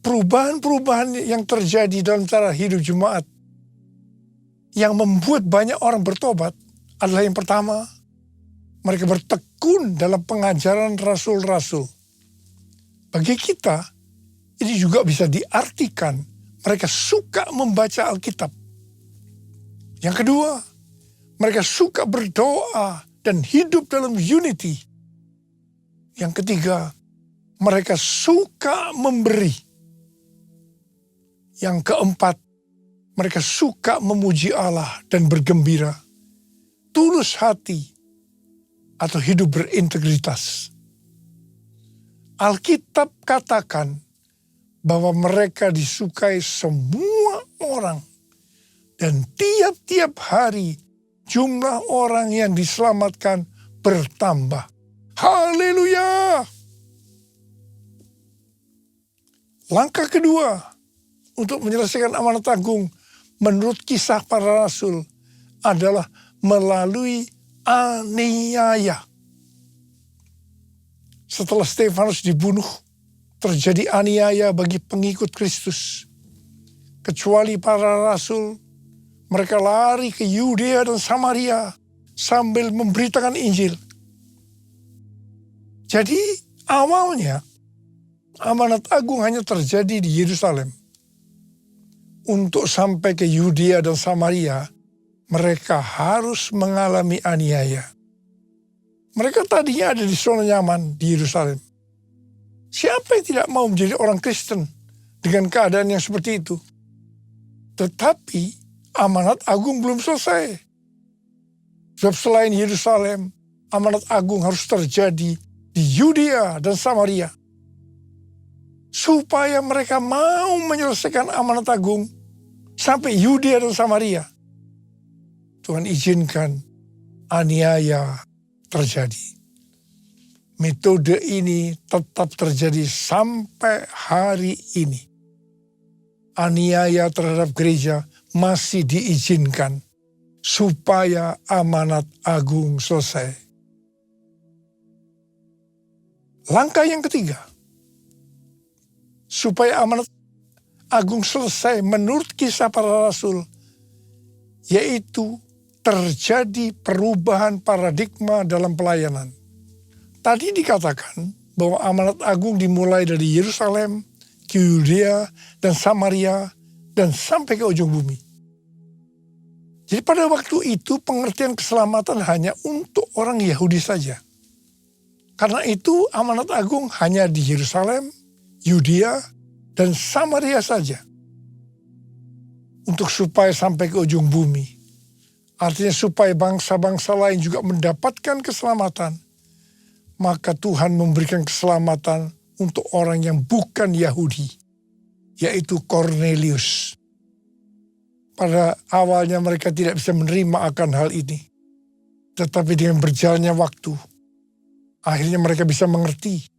Perubahan-perubahan yang terjadi dalam cara hidup jemaat yang membuat banyak orang bertobat adalah yang pertama, mereka bertekun dalam pengajaran rasul-rasul. Bagi kita, ini juga bisa diartikan mereka suka membaca Alkitab. Yang kedua, mereka suka berdoa dan hidup dalam unity. Yang ketiga, mereka suka memberi. Yang keempat, mereka suka memuji Allah dan bergembira. Tulus hati atau hidup berintegritas. Alkitab katakan bahwa mereka disukai semua orang. Dan tiap-tiap hari jumlah orang yang diselamatkan bertambah. Haleluya! Langkah kedua untuk menyelesaikan amanat agung menurut Kisah Para Rasul adalah melalui aniaya. Setelah Stefanus dibunuh, terjadi aniaya bagi pengikut Kristus. Kecuali para rasul, mereka lari ke Yudea dan Samaria sambil memberitakan Injil. Jadi awalnya amanat agung hanya terjadi di Yerusalem. Untuk sampai ke Yudea dan Samaria, mereka harus mengalami aniaya. Mereka tadinya ada di zona nyaman di Yerusalem. Siapa yang tidak mau menjadi orang Kristen dengan keadaan yang seperti itu? Tetapi amanat agung belum selesai. Sebab selain Yerusalem, amanat agung harus terjadi di Yudea dan Samaria. Supaya mereka mau menyelesaikan amanat agung sampai Yudea dan Samaria. Tuhan izinkan aniaya terjadi. Metode ini tetap terjadi sampai hari ini. Aniaya terhadap gereja masih diizinkan supaya amanat agung selesai. Langkah yang ketiga, supaya amanat agung selesai menurut Kisah Para Rasul, yaitu terjadi perubahan paradigma dalam pelayanan. Tadi dikatakan bahwa amanat agung dimulai dari Yerusalem, ke Yudea dan Samaria, dan sampai ke ujung bumi. Jadi pada waktu itu pengertian keselamatan hanya untuk orang Yahudi saja. Karena itu amanat agung hanya di Yerusalem, Yudea, dan Samaria saja. Untuk supaya sampai ke ujung bumi. Artinya supaya bangsa-bangsa lain juga mendapatkan keselamatan. Maka Tuhan memberikan keselamatan untuk orang yang bukan Yahudi. Yaitu Kornelius. Pada awalnya mereka tidak bisa menerima akan hal ini. Tetapi dengan berjalannya waktu, Akhirnya mereka bisa mengerti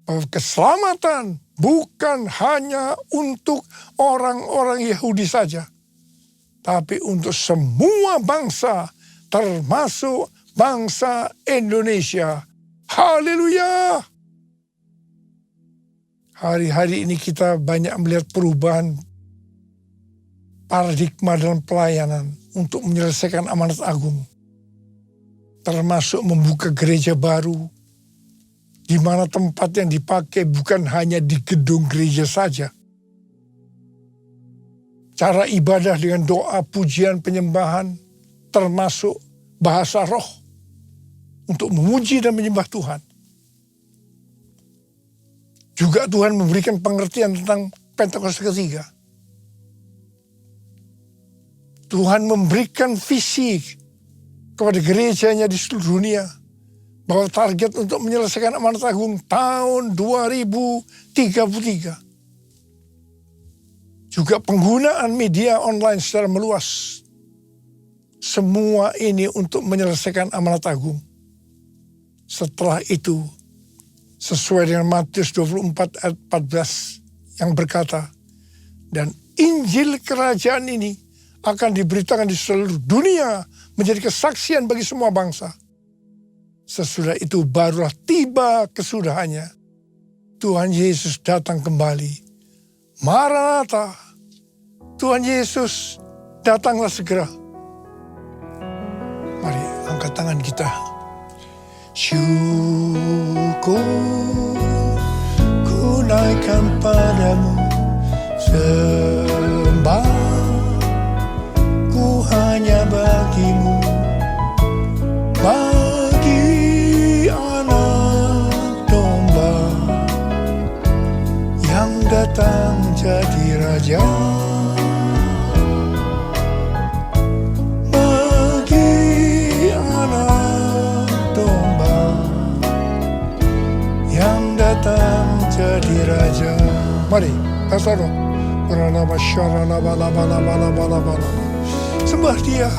bahwa keselamatan bukan hanya untuk orang-orang Yahudi saja, tapi untuk semua bangsa, termasuk bangsa Indonesia. Haleluya! Hari-hari ini kita banyak melihat perubahan paradigma dalam pelayanan untuk menyelesaikan amanat agung. Termasuk membuka gereja baru, di mana tempat yang dipakai bukan hanya di gedung gereja saja. Cara ibadah dengan doa, pujian, penyembahan, termasuk bahasa roh, untuk memuji dan menyembah Tuhan. Juga Tuhan memberikan pengertian tentang Pentakosta ketiga. Tuhan memberikan visi kepada gerejanya di seluruh dunia, bahwa target untuk menyelesaikan amanat agung tahun 2033. Juga penggunaan media online secara meluas. Semua ini untuk menyelesaikan amanat agung. Setelah itu, sesuai dengan Matius 24 ayat 14 yang berkata, dan Injil kerajaan ini akan diberitakan di seluruh dunia menjadi kesaksian bagi semua bangsa. Sesudah itu barulah tiba kesudahannya. Tuhan Yesus datang kembali. Maranatha, Tuhan Yesus datanglah segera. Mari angkat tangan kita. Syukur ku naikkan padamu, sembah ku hanya bagimu, bagi anak domba yang datang jadi raja. Bagi anak domba yang datang jadi raja. Mari, kasar. Sembah dia.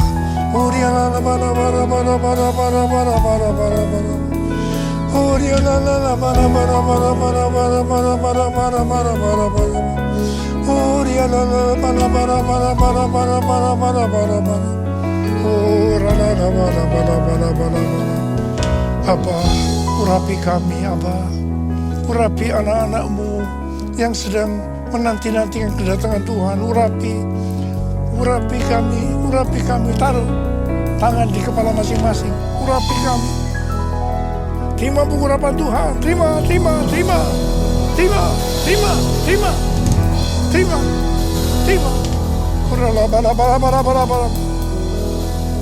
Abba, urapi kami, Abba. Urapi anak-anak-mu yang sedang menanti-nantikan kedatangan Tuhan. Urapi kami, taruh tangan di kepala masing-masing. Urapi kami. Terima pengurapan Tuhan. Terima.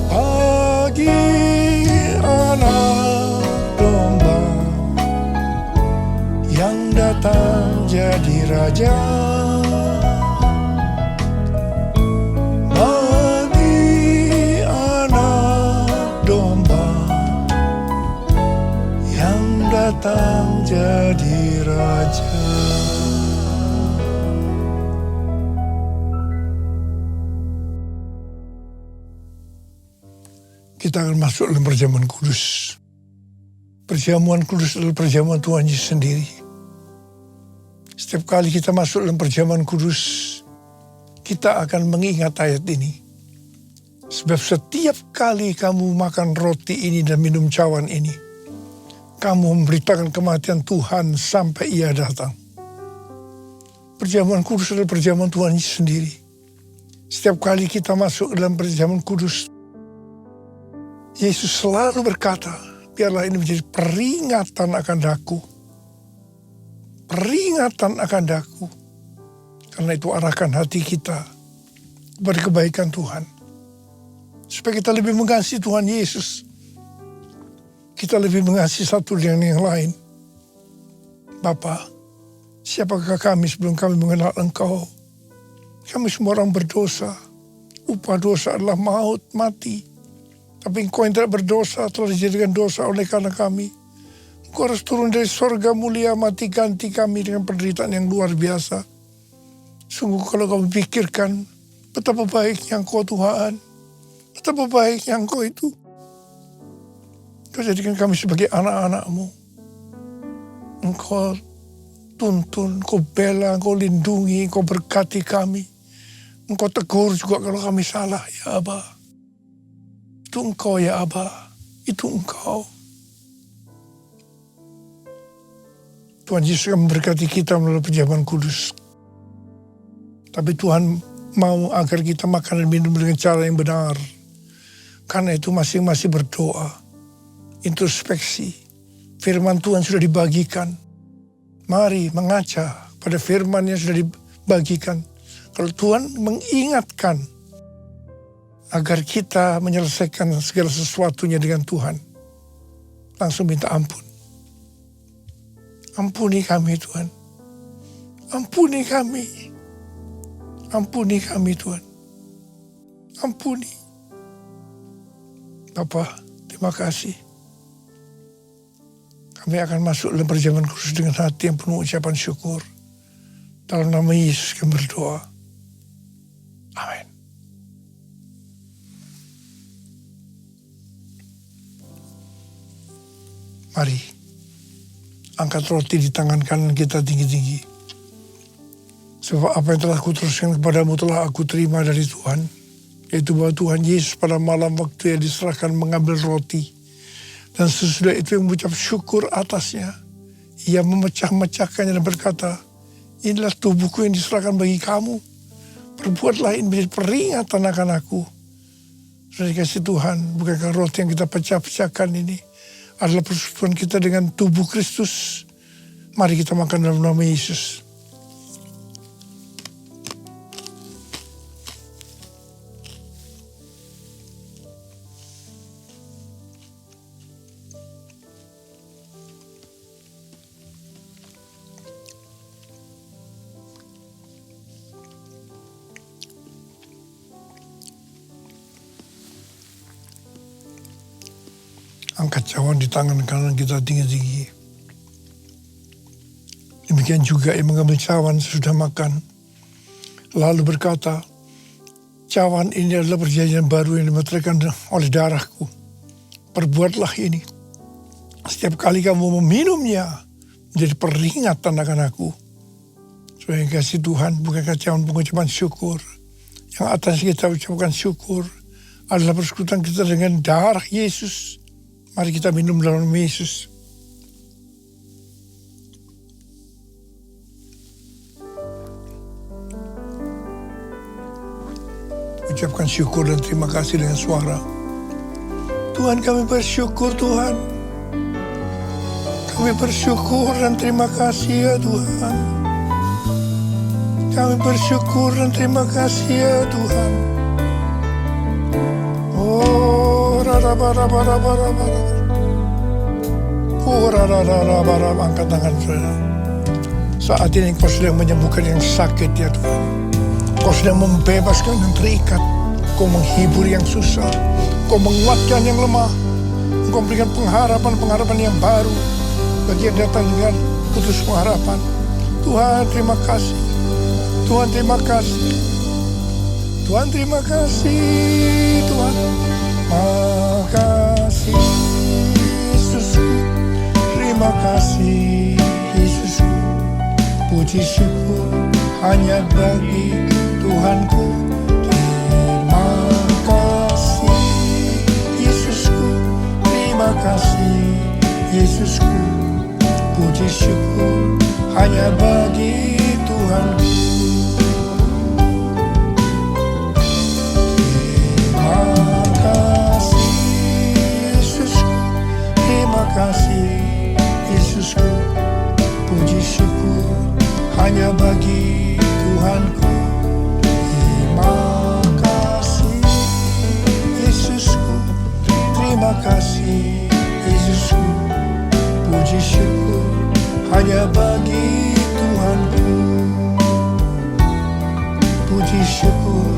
Bagi anak domba yang datang jadi raja. Bagi anak domba yang datang jadi raja. Kita akan masuk dalam perjamuan kudus. Perjamuan kudus adalah perjamuan Tuhan Yesus sendiri. Setiap kali kita masuk dalam perjamuan kudus, kita akan mengingat ayat ini. Sebab setiap kali kamu makan roti ini dan minum cawan ini, kamu memberitakan kematian Tuhan sampai Ia datang. Perjamuan kudus adalah perjamuan Tuhan Yesus sendiri. Setiap kali kita masuk dalam perjamuan kudus, Yesus selalu berkata, biarlah ini menjadi peringatan akan daku. Peringatan akan daku. Karena itu arahkan hati kita kepada kebaikan Tuhan. Supaya kita lebih mengasihi Tuhan Yesus. Kita lebih mengasihi satu dengan yang lain. Bapa, siapakah kami sebelum kami mengenal Engkau? Kami semua orang berdosa. Upah dosa adalah maut, mati. Tapi Engkau yang tidak berdosa telah dijadikan dosa oleh karena kami. Engkau harus turun dari sorga mulia, mati ganti kami dengan penderitaan yang luar biasa. Sungguh kalau kau pikirkan betapa baiknya Engkau Tuhan, betapa baiknya Engkau itu. Kau jadikan kami sebagai anak-anak-Mu. Engkau tuntun, Engkau bela, Engkau lindungi, Engkau berkati kami. Engkau tegur juga kalau kami salah, ya Aba. Itu Engkau, ya Aba. Itu Engkau. Tuhan Yesus akan memberkati kita melalui penjabahan kudus. Tapi Tuhan mau agar kita makan dan minum dengan cara yang benar. Karena itu masing-masing berdoa, introspeksi. Firman Tuhan sudah dibagikan. Mari mengaca pada firman yang sudah dibagikan. Kalau Tuhan mengingatkan agar kita menyelesaikan segala sesuatunya dengan Tuhan, langsung minta ampun. Ampuni kami Tuhan. Ampuni kami. Ampuni kami Tuhan. Ampuni. Bapa, terima kasih. Kami akan masuk dalam perjamuan kudus dengan hati yang penuh ucapan syukur. Dalam nama Yesus kami berdoa. Amin. Mari, angkat roti di tangan kanan kita tinggi-tinggi. Sebab apa yang telah aku teruskan kepadamu telah aku terima dari Tuhan. Yaitu bahwa Tuhan Yesus pada malam waktu yang diserahkan mengambil roti. Dan sesudah itu yang mengucap syukur atasnya. Ia memecah-mecahkannya dan berkata, inilah tubuhku yang diserahkan bagi kamu. Perbuatlah ini menjadi peringatan akan aku. Sudah dikasih Tuhan, bukankah roti yang kita pecah-pecahkan ini adalah persekutuan kita dengan tubuh Kristus. Mari kita makan dalam nama Yesus. Angkat cawan di tangan kanan kita tinggi-tinggi. Demikian juga ia mengambil cawan sesudah makan. Lalu berkata, cawan ini adalah perjanjian baru yang dimeteraikan oleh darahku. Perbuatlah ini. Setiap kali kamu meminumnya, menjadi peringatan akan aku. Supaya kasih Tuhan, bukankah cawan pengucapan syukur. Yang atas kita ucapkan syukur adalah persekutuan kita dengan darah Yesus. Mari kita minum dalam nama Yesus. Ucapkan syukur dan terima kasih dengan suara. Tuhan, kami bersyukur Tuhan. Kami bersyukur dan terima kasih ya Tuhan. Kami bersyukur dan terima kasih ya Tuhan. Angkat tangan saudara. Saat ini Kau sedang menyembuhkan yang sakit ya Tuhan. Kau sedang membebaskan yang terikat. Kau menghibur yang susah. Kau menguatkan yang lemah. Kau memberikan pengharapan yang baru bagi yang datang dengan putus pengharapan. Tuhan terima kasih. Tuhan terima kasih. Tuhan terima kasih. Tuhan makasih Yesusku, terima kasih Yesusku. Puji syukur hanya bagi Tuhanku. Terima kasih Yesusku, terima kasih Yesusku. Puji syukur hanya bagi Tuhanku. Terima kasih Yesusku, puji syukur hanya bagi Tuhanku. Terima kasih Yesusku, terima kasih Yesusku, puji syukur hanya bagi Tuhanku. Puji syukur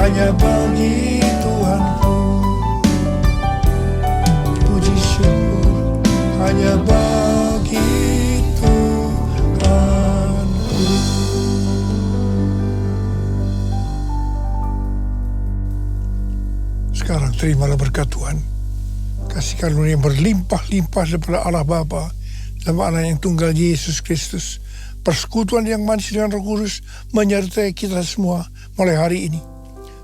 hanya bagi Tuhanku. Puji syukur hanya bagi Tuhanku. Sekarang terimalah berkat Tuhan. kasih karunia yang berlimpah-limpah daripada Allah Bapa dalam anak yang tunggal Yesus Kristus. Persekutuan yang manis dengan Roh Kudus menyertai kita semua mulai hari ini.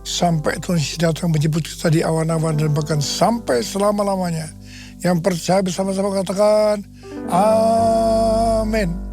Sampai Tuhan Yesus datang menjemput kita di awan-awan dan bahkan sampai selama-lamanya. Yang percaya bersama-sama katakan, Amin.